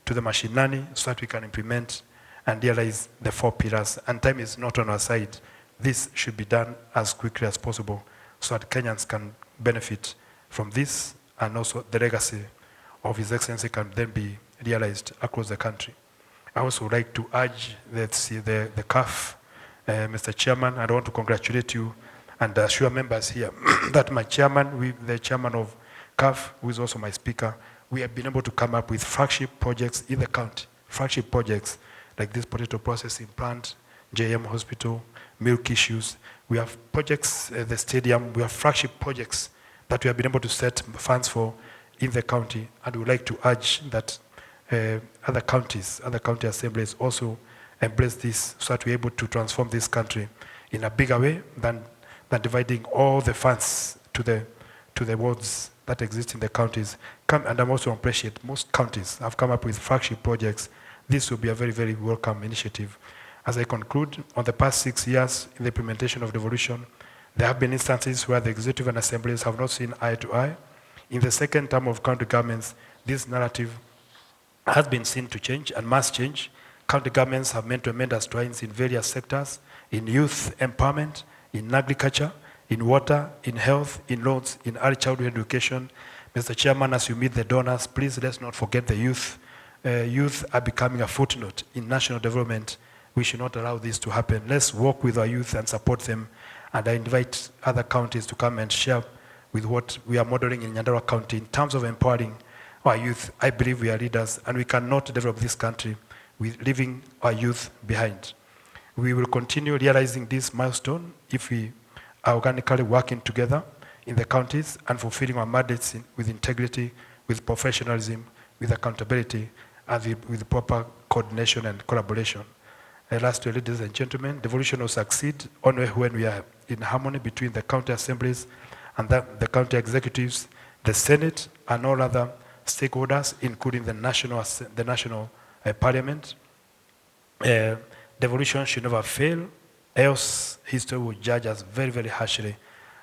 to the mashinani so that we can implement and realize the 4 pillars. And time is not on our side. This should be done as quickly as possible so that Kenyans can benefit from this, and also the legacy of His Excellency can then be realized across the country. I also would like to urge the CAF, Mr. Chairman, and I want to congratulate you and assure members here that my chairman, the chairman of CAF, who is also my speaker, we have been able to come up with flagship projects in the county, flagship projects like this potato processing plant, JM Hospital, milk issues. We have projects, the stadium, we have flagship projects that we have been able to set funds for in the county, and we would like to urge that other county assemblies also embrace this so that we're able to transform this country in a bigger way than dividing all the funds to the wards that exist in the counties. And I'm also appreciate most counties have come up with flagship projects. This will be a very, very welcome initiative. As I conclude, on the past 6 years in the implementation of devolution, there have been instances where the executive and assemblies have not seen eye to eye. In the second term of county governments, this narrative has been seen to change and must change. County governments have made tremendous strides in various sectors, in youth empowerment, in agriculture, in water, in health, in roads, in early childhood education. Mr. Chairman, as you meet the donors, please let's not forget the youth. Youth are becoming a footnote in national development. We should not allow this to happen. Let's work with our youth and support them. And I invite other counties to come and share with what we are modeling in Nyandarua County in terms of empowering our youth. I believe we are leaders, and we cannot develop this country with leaving our youth behind. We will continue realizing this milestone if we are organically working together in the counties and fulfilling our mandates with integrity, with professionalism, with accountability, and with proper coordination and collaboration. Lastly, ladies and gentlemen, devolution will succeed only when we are in harmony between the county assemblies and the county executives, the Senate, and all other stakeholders, including the national parliament. Devolution should never fail, else history will judge us very, very harshly.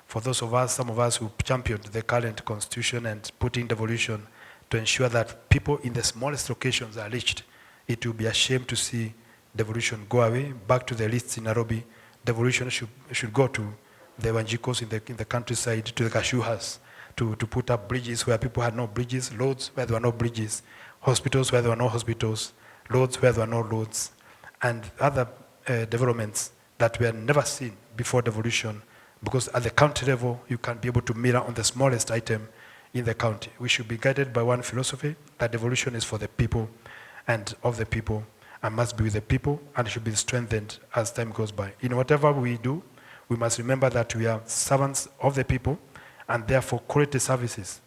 For those of us, some of us who championed the current constitution and putting devolution to ensure that people in the smallest locations are reached, it will be a shame to see devolution go away, back to the lists in Nairobi. Devolution should go to the Wanjikos in the countryside, to the Kashuhas, to put up bridges where people had no bridges, roads where there were no bridges, hospitals where there were no hospitals, roads where there were no roads, and other developments that were never seen before devolution, because at the county level, you can be able to mirror on the smallest item in the county. We should be guided by one philosophy, that devolution is for the people and of the people, and must be with the people, and should be strengthened as time goes by. In whatever we do, we must remember that we are servants of the people, and therefore quality services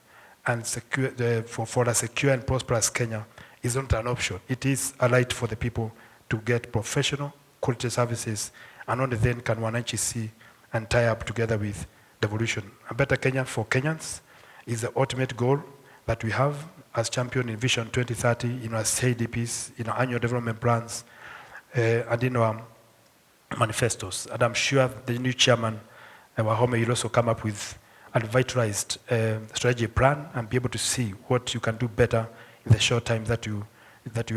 and for a secure and prosperous Kenya is not an option. It is a right for the people to get professional quality services, and only then can wananchi see and tie up together with devolution. A better Kenya for Kenyans is the ultimate goal that we have as champion in Vision 2030, in our CDPs, in our annual development plans, and in our manifestos. And I'm sure the new chairman, Wahome, will also come up with a vitalized strategy plan and be able to see what you can do better in the short time that you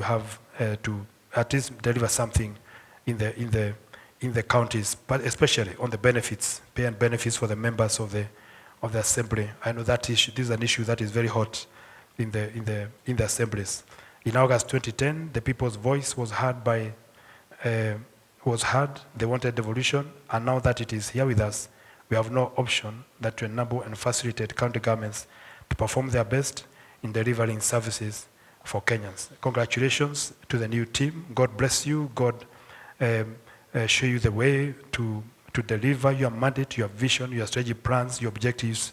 have to at least deliver something in the counties, but especially on the benefits, pay and benefits for the members of the assembly. I know that issue, this is an issue that is very hot in the assemblies. In August 2010, the people's voice was heard They wanted devolution, and now that it is here with us, we have no option but to enable and facilitate county governments to perform their best in delivering services for Kenyans. Congratulations to the new team. God bless you. God show you the way to deliver your mandate, your vision, your strategy plans, your objectives.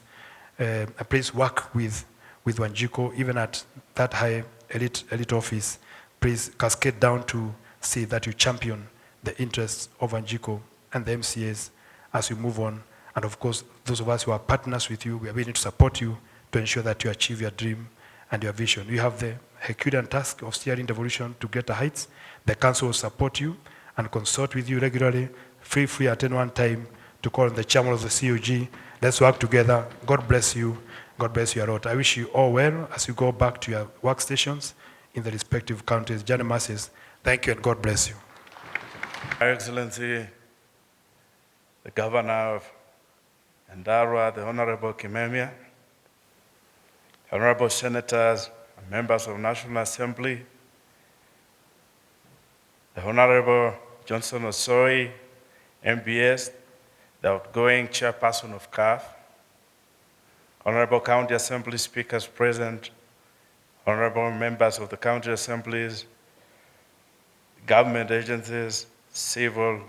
Please work with Wanjiko, even at that high elite office. Please cascade down to see that you champion the interests of Wanjiku and the MCAs as we move on. And of course, those of us who are partners with you, we are willing to support you to ensure that you achieve your dream and your vision. You have the Herculean task of steering devolution to greater heights. The council will support you and consult with you regularly. Feel free at any one time to call on the chairman of the COG. Let's work together. God bless you. God bless you a lot. I wish you all well as you go back to your workstations in the respective counties. Journey masses, thank you and God bless you. Your Excellency, the Governor of Nyandarua, the Honorable Kimemia, Honorable Senators and members of National Assembly, the Honorable Johnson Osoi, MBS, the outgoing chairperson of CAF, Honorable County Assembly speakers present, honorable members of the county assemblies, government agencies, civil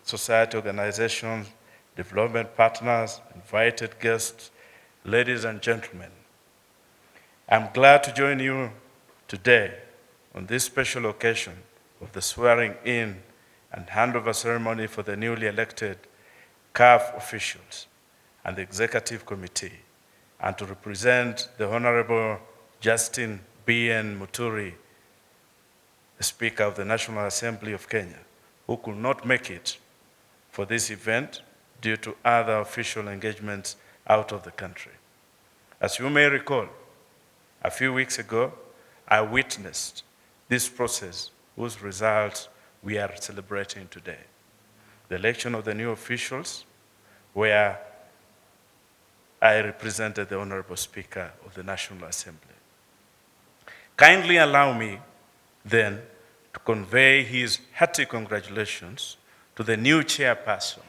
society organizations, development partners, invited guests, ladies and gentlemen. I'm glad to join you today on this special occasion of the swearing in and handover ceremony for the newly elected CAF officials and the executive committee, and to represent the Honorable Justin B.N. Muturi, the Speaker of the National Assembly of Kenya, who could not make it for this event due to other official engagements out of the country. As you may recall, a few weeks ago, I witnessed this process whose results we are celebrating today. The election of the new officials, where I represented the Honorable Speaker of the National Assembly. Kindly allow me then to convey his hearty congratulations to the new chairperson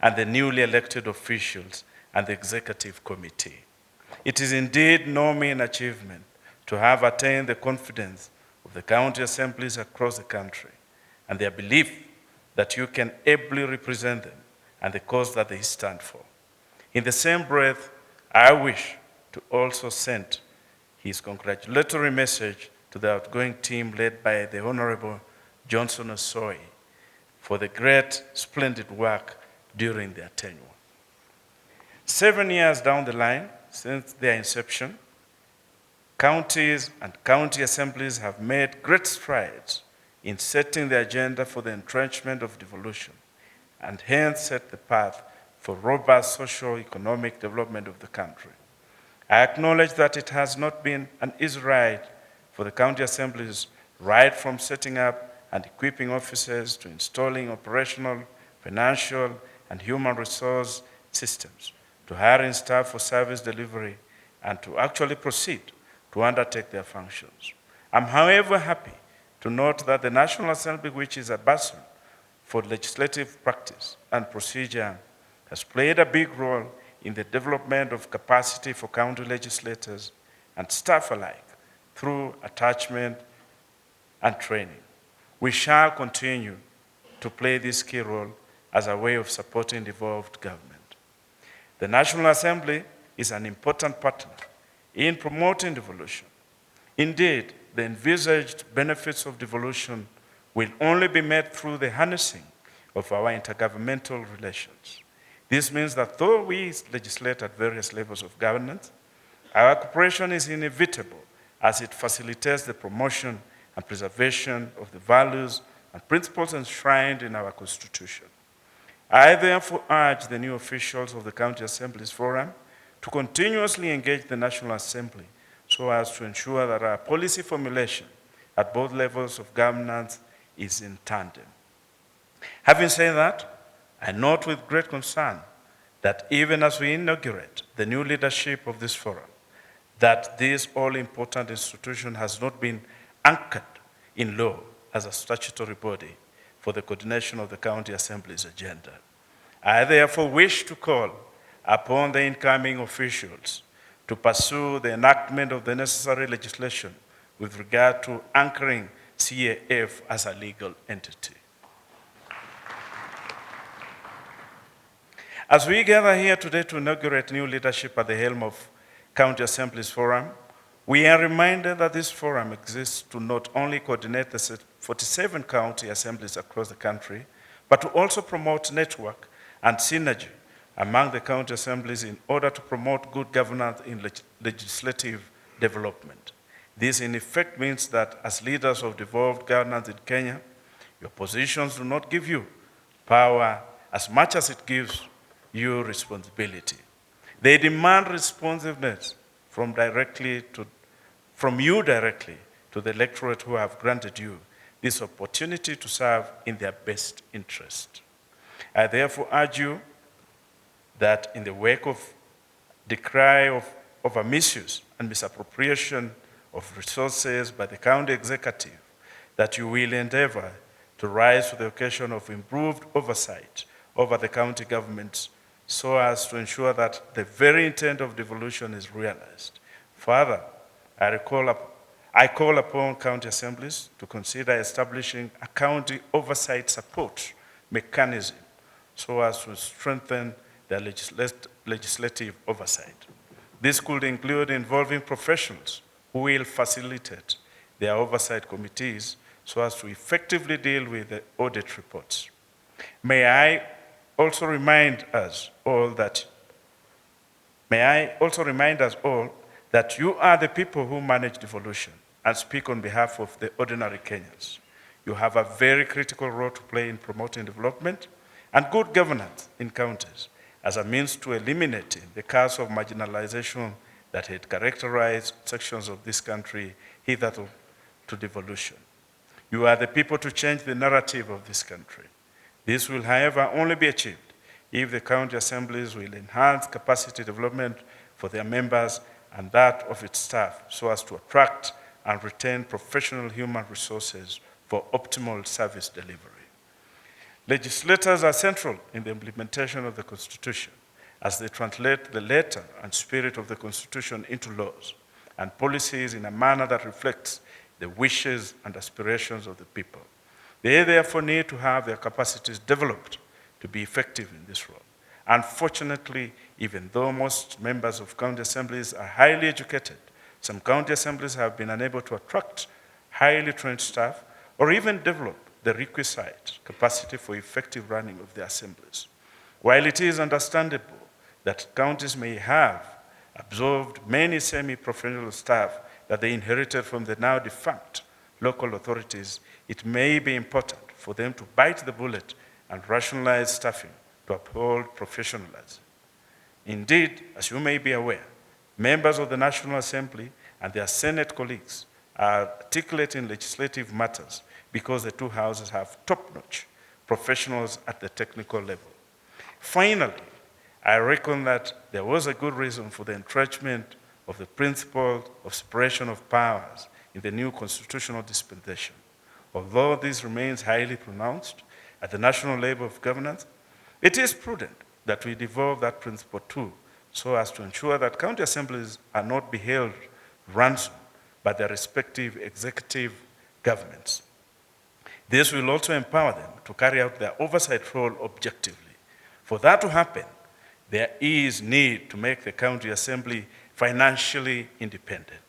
and the newly elected officials and the executive committee. It is indeed no mean achievement to have attained the confidence of the county assemblies across the country and their belief that you can ably represent them and the cause that they stand for. In the same breath, I wish to also send his congratulatory message to the outgoing team led by the Honorable Johnson Osoi for the great, splendid work during their tenure. 7 years down the line, since their inception, counties and county assemblies have made great strides in setting the agenda for the entrenchment of devolution and hence set the path for robust socio-economic development of the country. I acknowledge that it has not been an easy ride for the county assemblies, right from setting up and equipping offices to installing operational, financial, and human resource systems, to hiring staff for service delivery, and to actually proceed to undertake their functions. I'm, however, happy to note that the National Assembly, which is a bastion for legislative practice and procedure, has played a big role in the development of capacity for county legislators and staff alike through attachment and training. We shall continue to play this key role as a way of supporting devolved government. The National Assembly is an important partner in promoting devolution. Indeed, the envisaged benefits of devolution will only be met through the harnessing of our intergovernmental relations. This means that though we legislate at various levels of governance, our cooperation is inevitable as it facilitates the promotion and preservation of the values and principles enshrined in our Constitution. I therefore urge the new officials of the County Assemblies Forum to continuously engage the National Assembly so as to ensure that our policy formulation at both levels of governance is in tandem. Having said that, I note with great concern that even as we inaugurate the new leadership of this forum, that this all-important institution has not been anchored in law as a statutory body for the coordination of the county assembly's agenda. I therefore wish to call upon the incoming officials to pursue the enactment of the necessary legislation with regard to anchoring CAF as a legal entity. As we gather here today to inaugurate new leadership at the helm of County Assemblies Forum, we are reminded that this forum exists to not only coordinate the 47 county assemblies across the country, but to also promote network and synergy among the county assemblies in order to promote good governance in legislative development. This in effect means that as leaders of devolved governance in Kenya, your positions do not give you power as much as it gives you responsibility. They demand responsiveness from you directly to the electorate who have granted you this opportunity to serve in their best interest. I therefore urge you that in the wake of the cry of a misuse and misappropriation of resources by the county executive, that you will endeavor to rise to the occasion of improved oversight over the county governments so as to ensure that the very intent of devolution is realized. Further, I call upon county assemblies to consider establishing a county oversight support mechanism so as to strengthen their legislative oversight. This could include involving professionals who will facilitate their oversight committees so as to effectively deal with the audit reports. May I also remind us all that you are the people who manage devolution and speak on behalf of the ordinary Kenyans. You have a very critical role to play in promoting development and good governance in counties as a means to eliminating the curse of marginalization that had characterized sections of this country hitherto to devolution. You are the people to change the narrative of this country. This will, however, only be achieved if the county assemblies will enhance capacity development for their members and that of its staff so as to attract and retain professional human resources for optimal service delivery. Legislators are central in the implementation of the Constitution as they translate the letter and spirit of the Constitution into laws and policies in a manner that reflects the wishes and aspirations of the people. They therefore need to have their capacities developed to be effective in this role. Unfortunately, even though most members of county assemblies are highly educated, some county assemblies have been unable to attract highly trained staff or even develop the requisite capacity for effective running of the assemblies. While it is understandable that counties may have absorbed many semi-professional staff that they inherited from the now defunct local authorities, it may be important for them to bite the bullet and rationalize staffing to uphold professionalism. Indeed, as you may be aware, members of the National Assembly and their Senate colleagues are articulate in legislative matters because the two houses have top-notch professionals at the technical level. Finally, I reckon that there was a good reason for the entrenchment of the principle of separation of powers in the new constitutional dispensation. Although this remains highly pronounced at the national level of governance, it is prudent that we devolve that principle too, so as to ensure that county assemblies are not be held ransom by their respective executive governments. This will also empower them to carry out their oversight role objectively. For that to happen, there is need to make the county assembly financially independent.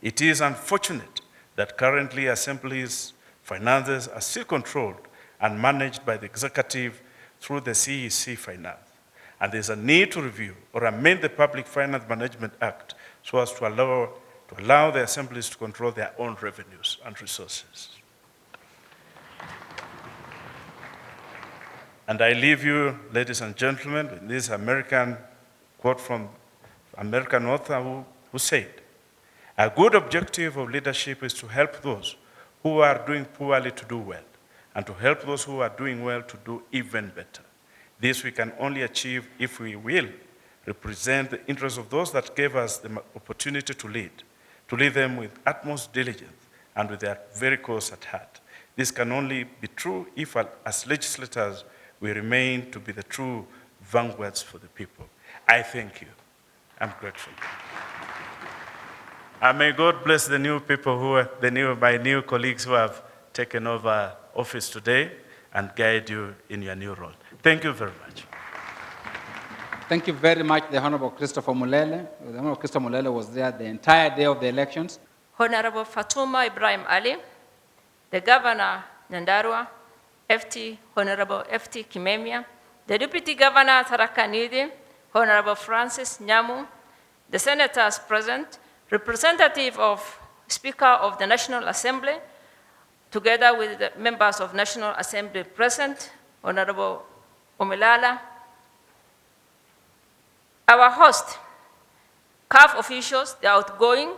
It is unfortunate that currently assemblies' finances are still controlled and managed by the executive through the CEC finance. And there's a need to review or amend the Public Finance Management Act so as to allow the assemblies to control their own revenues and resources. And I leave you, ladies and gentlemen, with this American quote from American author who said, "A good objective of leadership is to help those who are doing poorly to do well, and to help those who are doing well to do even better. This we can only achieve if we will represent the interests of those that gave us the opportunity to lead them with utmost diligence and with their very cause at heart. This can only be true if, as legislators, we remain to be the true vanguards for the people." I thank you. I'm grateful. And may God bless the new people my new colleagues who have taken over office today and guide you in your new role. Thank you very much. Thank you very much, the Honorable Christopher Mulele. The Honorable Christopher Mulele was there the entire day of the elections. Honorable Fatuma Ibrahim Ali. the Governor Nyandarua, Honorable FT Kimemia, the Deputy Governor Tharaka Nithi, Honorable Francis Nyamu, the senators present, representative of Speaker of the National Assembly, together with the members of National Assembly present, Honorable Omilala, our host, CAF officials, the outgoing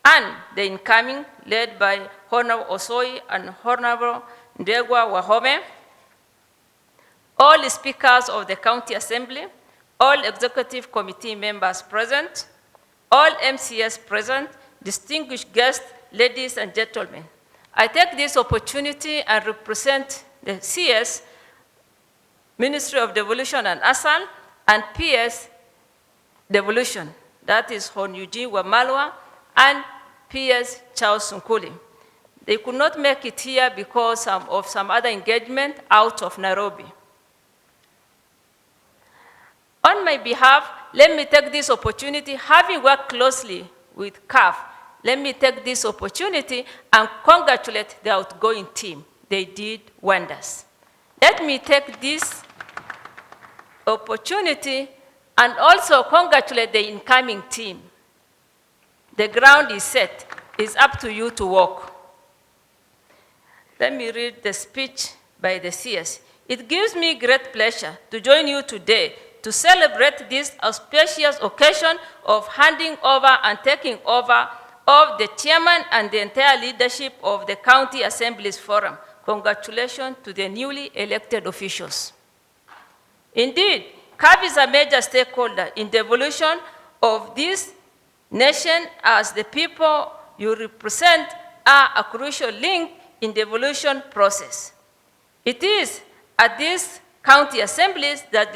and the incoming, led by Honorable Osoi and Honorable Ndegwa Wahome, all the speakers of the County Assembly, all executive committee members present, all MCS present, distinguished guests, ladies and gentlemen. I take this opportunity and represent the CS, Ministry of Devolution and ASAL, and PS Devolution, that is Hon Eugene Wamalwa, and PS Charles Sunkuli. They could not make it here because of some other engagement out of Nairobi. On my behalf, let me take this opportunity, having worked closely with CAF, let me take this opportunity and congratulate the outgoing team. They did wonders. Let me take this opportunity and also congratulate the incoming team. The ground is set. It's up to you to walk. Let me read the speech by the CS. It gives me great pleasure to join you today to celebrate this auspicious occasion of handing over and taking over of the chairman and the entire leadership of the County Assembly's Forum. Congratulations to the newly elected officials. Indeed, CAF is a major stakeholder in the evolution of this nation, as the people you represent are a crucial link in the evolution process. It is at these county assemblies that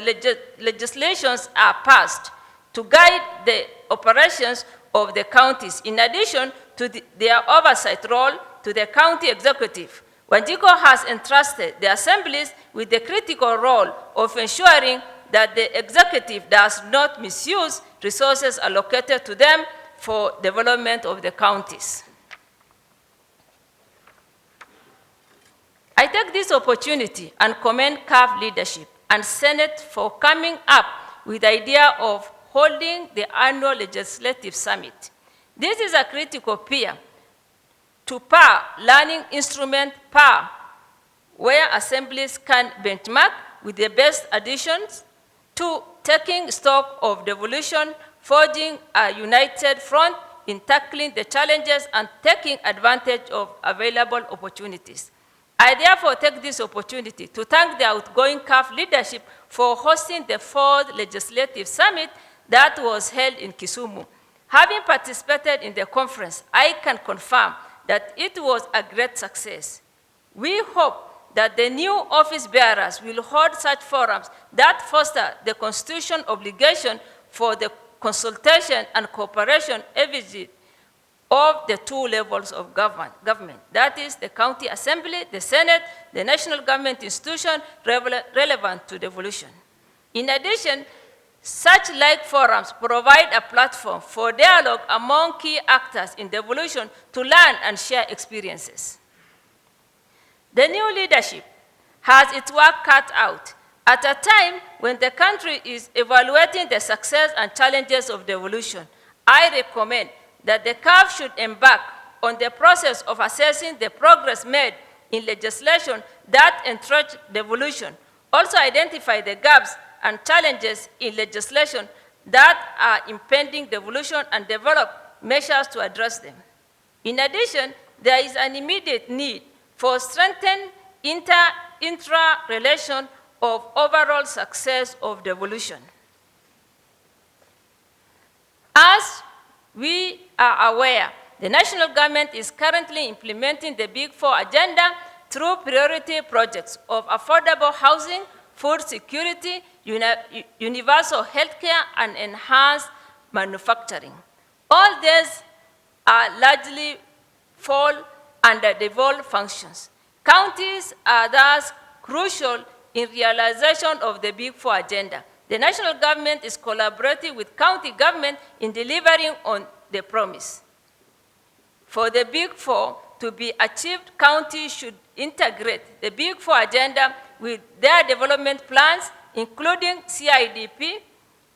legislations are passed to guide the operations of the counties, in addition to their oversight role to the county executive. Wanjiko has entrusted the assemblies with the critical role of ensuring that the executive does not misuse resources allocated to them for development of the counties. I take this opportunity and commend CAF leadership and Senate for coming up with the idea of holding the annual legislative summit. This is a critical peer to power learning instrument power, where assemblies can benchmark with the best additions to taking stock of devolution, forging a united front in tackling the challenges and taking advantage of available opportunities. I therefore take this opportunity to thank the outgoing CAF leadership for hosting the 4th Legislative Summit that was held in Kisumu. Having participated in the conference, I can confirm that it was a great success. We hope that the new office bearers will hold such forums that foster the constitutional obligation for the consultation and cooperation effigy of the 2 levels of government. That is the County Assembly, the Senate, the national government institution relevant to devolution. In addition, such like forums provide a platform for dialogue among key actors in devolution to learn and share experiences. The new leadership has its work cut out at a time when the country is evaluating the success and challenges of devolution. I recommend that the CAF should embark on the process of assessing the progress made in legislation that entrench devolution, also identify the gaps and challenges in legislation that are impeding devolution, and develop measures to address them. In addition, there is an immediate need for strengthened intra-relation of overall success of devolution. As we are aware, the national government is currently implementing the Big Four agenda through priority projects of affordable housing, food security, universal healthcare, and enhanced manufacturing. All these are largely fall under devolved functions. Counties are thus crucial in realization of the Big Four agenda. The national government is collaborating with county government in delivering on the promise. For the Big Four, to be achieved, counties should integrate the Big Four agenda with their development plans, including CIDP.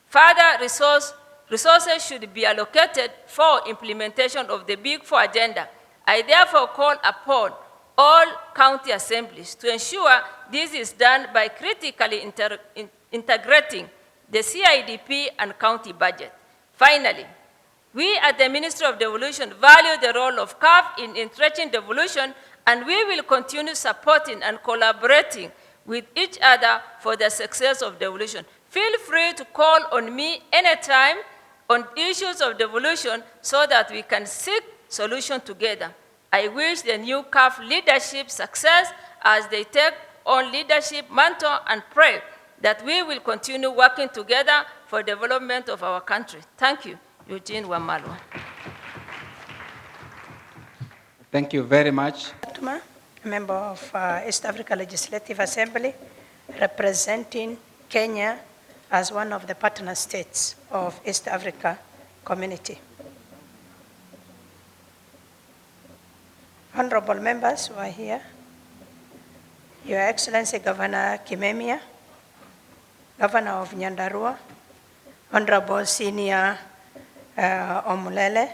Further resources should be allocated for implementation of the Big Four agenda. I therefore call upon all county assemblies to ensure this is done by critically integrating the CIDP and county budget. Finally, we at the Ministry of Devolution value the role of CAF in entrenching devolution, and we will continue supporting and collaborating with each other for the success of devolution. Feel free to call on me anytime on issues of devolution so that we can seek solutions together. I wish the new CAF leadership success as they take on leadership mantle and pray that we will continue working together for development of our country. Thank you. Eugene Wamalwa. Thank you very much. Fatuma, a member of East Africa Legislative Assembly, representing Kenya as one of the partner states of East Africa Community. Honorable members who are here, Your Excellency Governor Kimemia, Governor of Nyandarua, Honorable Senior Omulele,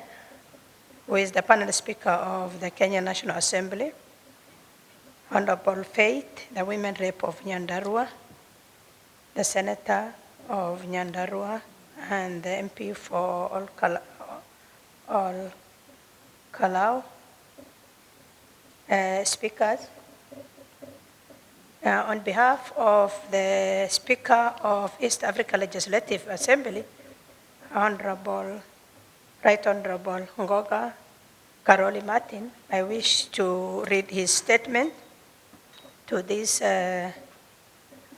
who is the panel speaker of the Kenya National Assembly, Honorable Faith, the women rep of Nyandarua, the senator of Nyandarua, and the MP for all Kalau, speakers. On behalf of the Speaker of East Africa Legislative Assembly, Right Honorable Ngoga Karoli Martin, I wish to read his statement to this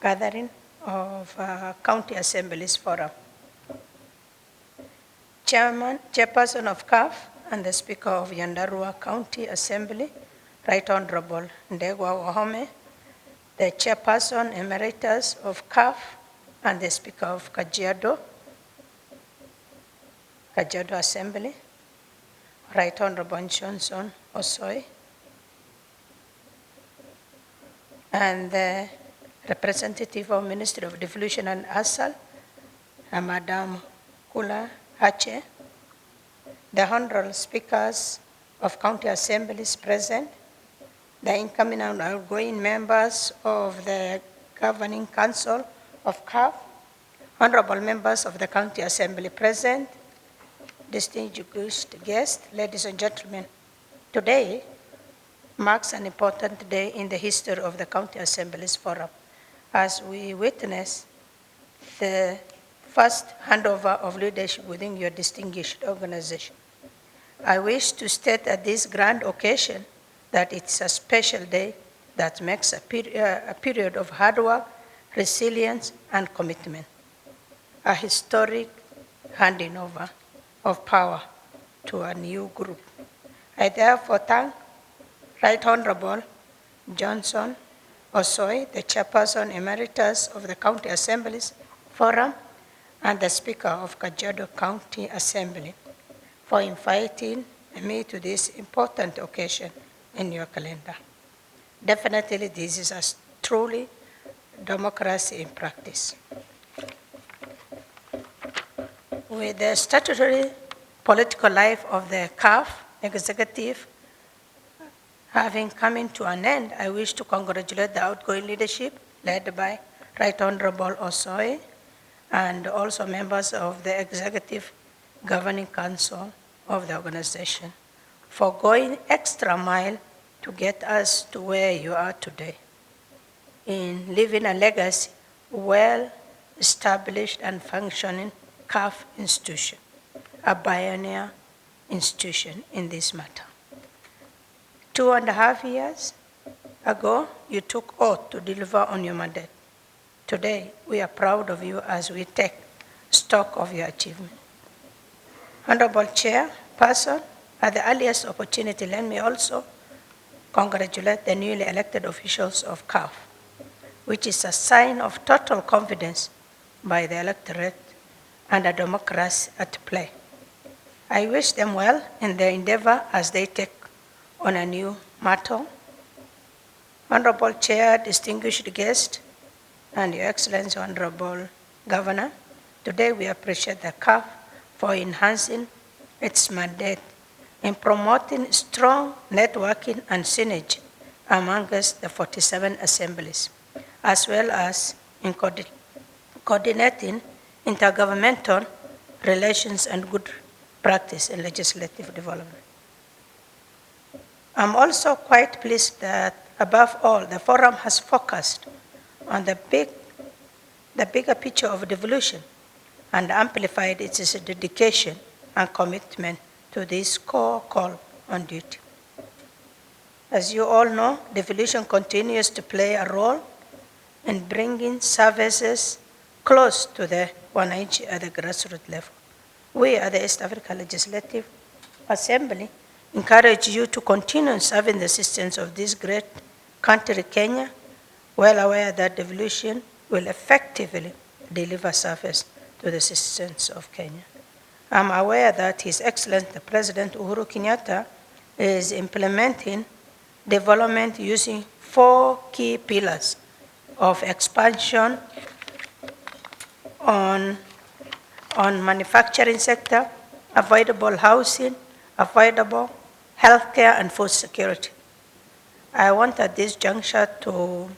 gathering of County Assemblies Forum. Chairperson of CAF and the Speaker of Nyandarua County Assembly, Right Honorable Ndegwa Wahome, the Chairperson Emeritus of CAF and the Speaker of Kajiado Assembly, Right Honorable Johnson Osoi, and the representative of Ministry of Devolution and Asal, Madam Kula Hache, the honorable speakers of county assemblies present, the incoming and outgoing members of the Governing Council of CAF, honorable members of the County Assembly present, distinguished guests, ladies and gentlemen. Today marks an important day in the history of the County Assemblies Forum as we witness the first handover of leadership within your distinguished organization. I wish to state at this grand occasion that it's a special day that makes a period of hard work, resilience, and commitment. A historic handing over of power to a new group. I therefore thank Right Honorable Johnson Osoi, the Chairperson Emeritus of the County Assemblies Forum, and the Speaker of Kajiado County Assembly for inviting me to this important occasion in your calendar. Definitely this is a truly democracy in practice. With the statutory political life of the CAF executive having come to an end, I wish to congratulate the outgoing leadership led by Right Honorable Osoi and also members of the Executive Governing Council of the organization for going extra mile to get us to where you are today in leaving a legacy well-established and functioning CAF institution, a pioneer institution in this matter. 2.5 years ago, you took oath to deliver on your mandate. Today, we are proud of you as we take stock of your achievement. Honorable Chairperson, at the earliest opportunity, let me also congratulate the newly elected officials of CAF, which is a sign of total confidence by the electorate and a democracy at play. I wish them well in their endeavor as they take on a new matter. Honorable Chair, distinguished guest, and Your Excellency, Honorable Governor, today we appreciate the CAF for enhancing its mandate in promoting strong networking and synergy amongst the 47 assemblies, as well as in coordinating intergovernmental relations and good practice in legislative development. I'm also quite pleased that, above all, the forum has focused on the bigger picture of devolution and amplified its dedication and commitment to this core call on duty. As you all know, devolution continues to play a role in bringing services close to the wananchi at the grassroots level. We at the East Africa Legislative Assembly encourage you to continue serving the citizens of this great country, Kenya, well aware that devolution will effectively deliver service to the citizens of Kenya. I'm aware that His Excellency the President Uhuru Kenyatta is implementing development using 4 key pillars of expansion on manufacturing sector, affordable housing, affordable healthcare, and food security. I want at this juncture to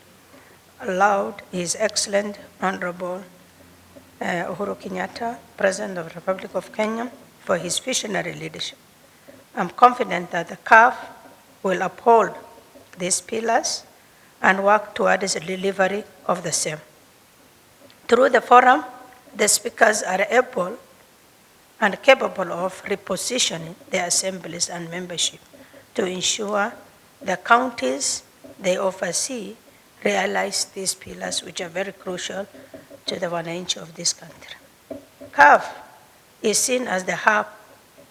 allow His Excellent Honorable Uhuru Kenyatta, President of the Republic of Kenya, for his visionary leadership. I'm confident that the CAF will uphold these pillars and work towards the delivery of the same. Through the forum, the speakers are able and capable of repositioning their assemblies and membership to ensure the counties they oversee realize these pillars, which are very crucial to the wananchi of this country. CAF is seen as the hub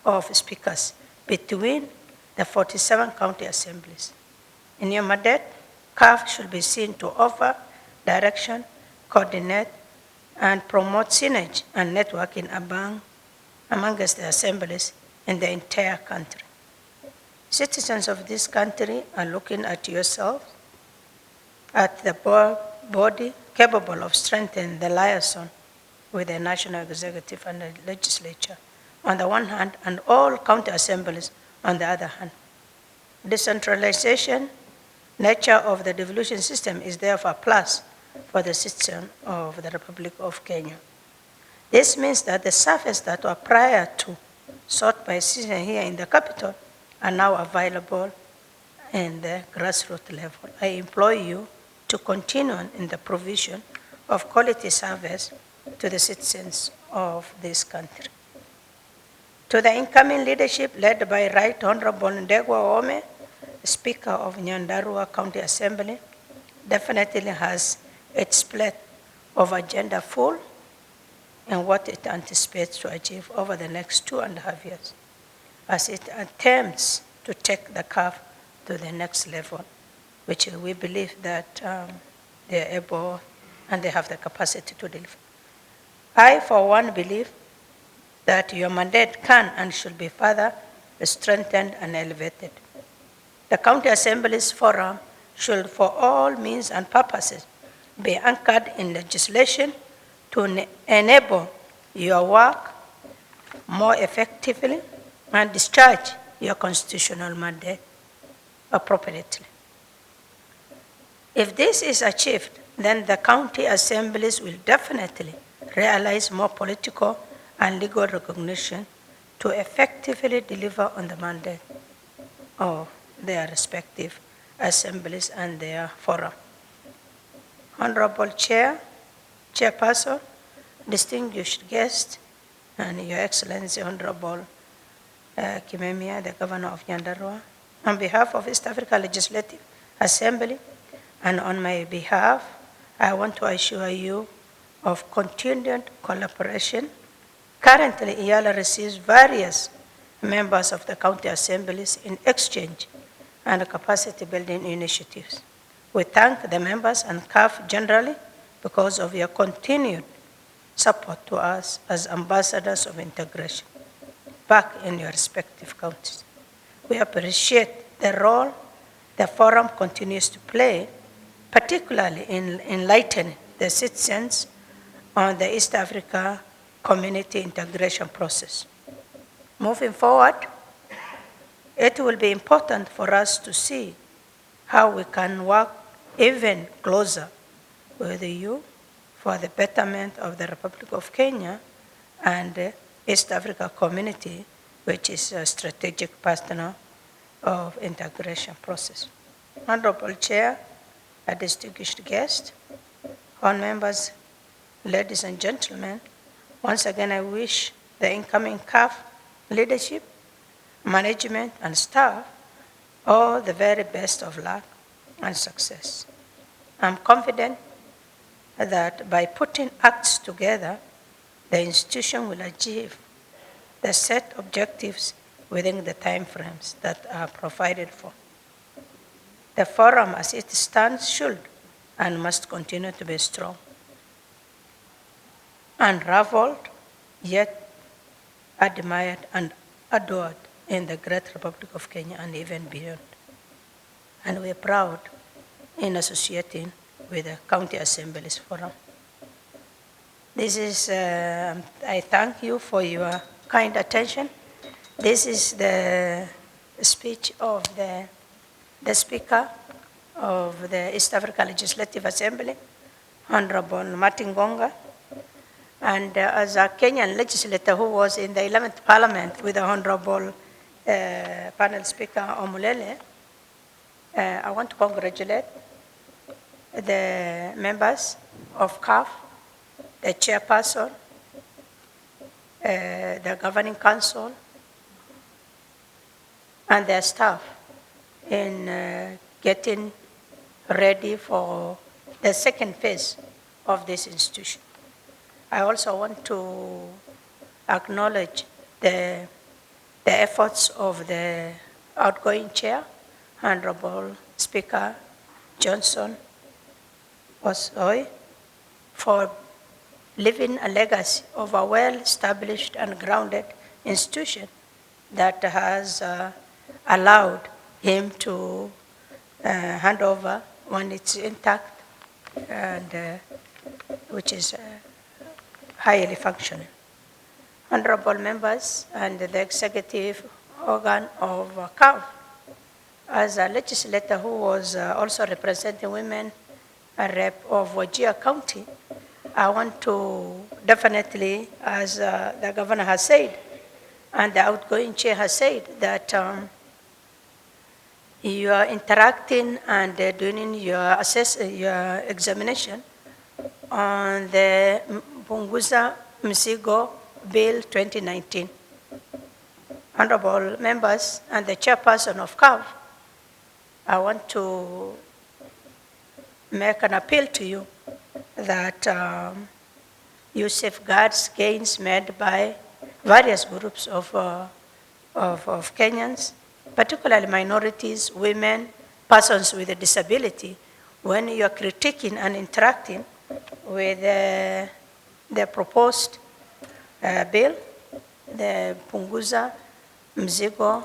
of speakers between the 47 county assemblies. In your mandate, CAF should be seen to offer direction, coordinate, and promote synergy and networking amongst the assemblies in the entire country. Citizens of this country are looking at yourself, at the body capable of strengthening the liaison with the national executive and the legislature on the one hand, and all county assemblies on the other hand. Decentralization nature of the devolution system is therefore a plus for the citizen of the Republic of Kenya. This means that the services that were prior to sought by citizens here in the capital are now available in the grassroots level. I implore you to continue in the provision of quality service to the citizens of this country. To the incoming leadership led by Right Honorable Ndegwa Ome, Speaker of Nyandarua County Assembly, definitely has its plate of agenda full and what it anticipates to achieve over the next 2.5 years as it attempts to take the CAF to the next level, which we believe that they are able and they have the capacity to deliver. I, for one, believe that your mandate can and should be further strengthened and elevated. The County Assembly's forum should, for all means and purposes, be anchored in legislation to enable your work more effectively and discharge your constitutional mandate appropriately. If this is achieved, then the county assemblies will definitely realize more political and legal recognition to effectively deliver on the mandate of their respective assemblies and their forum. Honorable Chair, Chairperson, distinguished guests, and Your Excellency Honorable Kimemia, the Governor of Nyandarua, on behalf of East Africa Legislative Assembly and on my behalf, I want to assure you of continued collaboration. Currently, IALA receives various members of the county assemblies in exchange and capacity building initiatives. We thank the members and CAF generally because of your continued support to us as ambassadors of integration back in your respective counties. We appreciate the role the forum continues to play, particularly in enlightening the citizens on the East Africa community integration process. Moving forward, it will be important for us to see how we can work even closer with you for the betterment of the Republic of Kenya and the East Africa community, which is a strategic partner of integration process. Honorable Chair, a distinguished guest, honorable members, ladies and gentlemen, once again I wish the incoming CAF leadership, management, and staff all the very best of luck and success. I'm confident that by putting acts together, the institution will achieve the set objectives within the timeframes that are provided for. The forum as it stands should and must continue to be strong, unraveled, yet admired and adored in the great Republic of Kenya and even beyond. And we're proud in associating with the County Assemblies Forum. This is, I thank you for your kind attention. This is the speech of the Speaker of the East Africa Legislative Assembly, Honorable Martin Gonga. And as a Kenyan legislator who was in the 11th Parliament with the Honorable Panel Speaker Omulele, I want to congratulate the members of CAF, the chairperson, the governing council, and their staff in getting ready for the second phase of this institution. I also want to acknowledge the efforts of the outgoing chair, Honorable Speaker Johnson Osoi, for leaving a legacy of a well-established and grounded institution that has allowed him to hand over when it's intact and which is highly functional. Honorable members and the executive organ of CAF, as a legislator who was also representing women, a rep of Wajir County, I want to definitely, as the governor has said, and the outgoing chair has said, that you are interacting and doing your examination on the Punguza Mzigo Bill 2019. Honorable members and the chairperson of CAF, I want to make an appeal to you that you safeguard gains made by various groups of Kenyans, particularly minorities, women, persons with a disability, when you are critiquing and interacting with the proposed bill, the Punguza Mzigo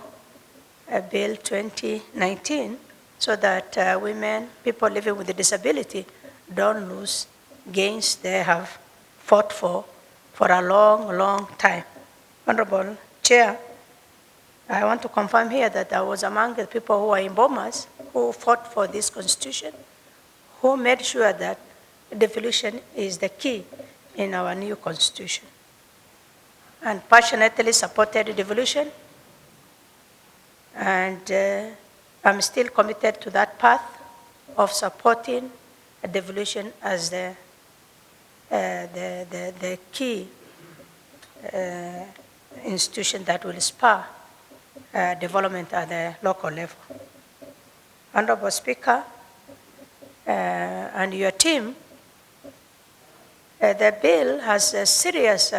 Bill 2019, so that women, people living with a disability, don't lose gains they have fought for a long, long time. Honorable Chair, I want to confirm here that I was among the people who are in Bomas who fought for this constitution, who made sure that devolution is the key in our new constitution, and passionately supported devolution. And I'm still committed to that path of supporting devolution as the key institution that will spur development at the local level. Honorable Speaker, and your team, the bill has a serious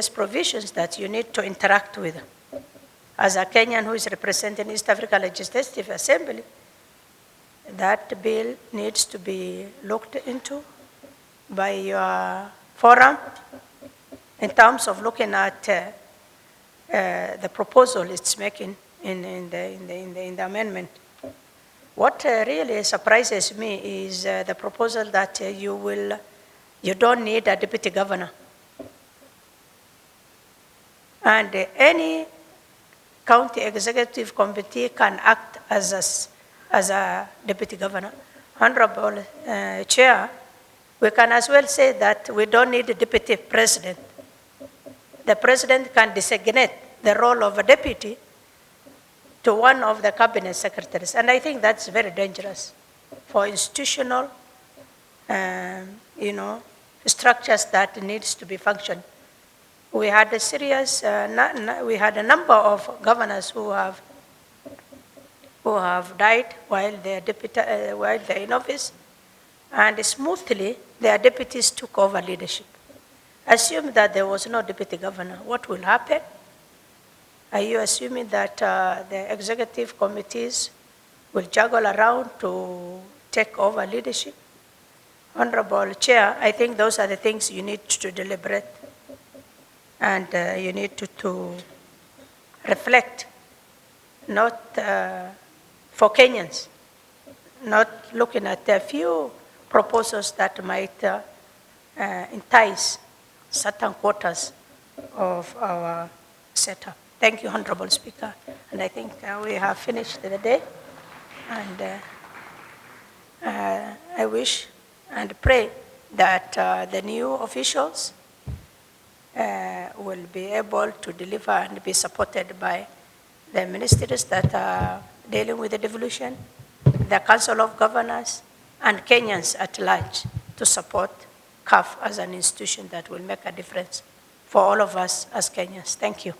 provisions that you need to interact with. As a Kenyan who is representing East Africa Legislative Assembly, that bill needs to be looked into by your forum in terms of looking at the proposal it's making in the amendment. What really surprises me is the proposal that you don't need a deputy governor. And any county executive committee can act as a deputy governor. Honorable Chair, we can as well say that we don't need a deputy president. The president can designate the role of a deputy to one of the cabinet secretaries. And I think that's very dangerous for institutional, structures that needs to be functioned. We had a serious, we had a number of governors who have died while they're in office, and smoothly their deputies took over leadership. Assume that there was no deputy governor, what will happen? Are you assuming that the executive committees will juggle around to take over leadership? Honorable Chair, I think those are the things you need to deliberate, and you need to reflect, not for Kenyans, not looking at a few proposals that might entice certain quarters of our setup. Thank you, Honorable Speaker. And I think we have finished the day. And I wish and pray that the new officials will be able to deliver and be supported by the ministries that are dealing with the devolution, the Council of Governors, and Kenyans at large to support CAF as an institution that will make a difference for all of us as Kenyans. Thank you.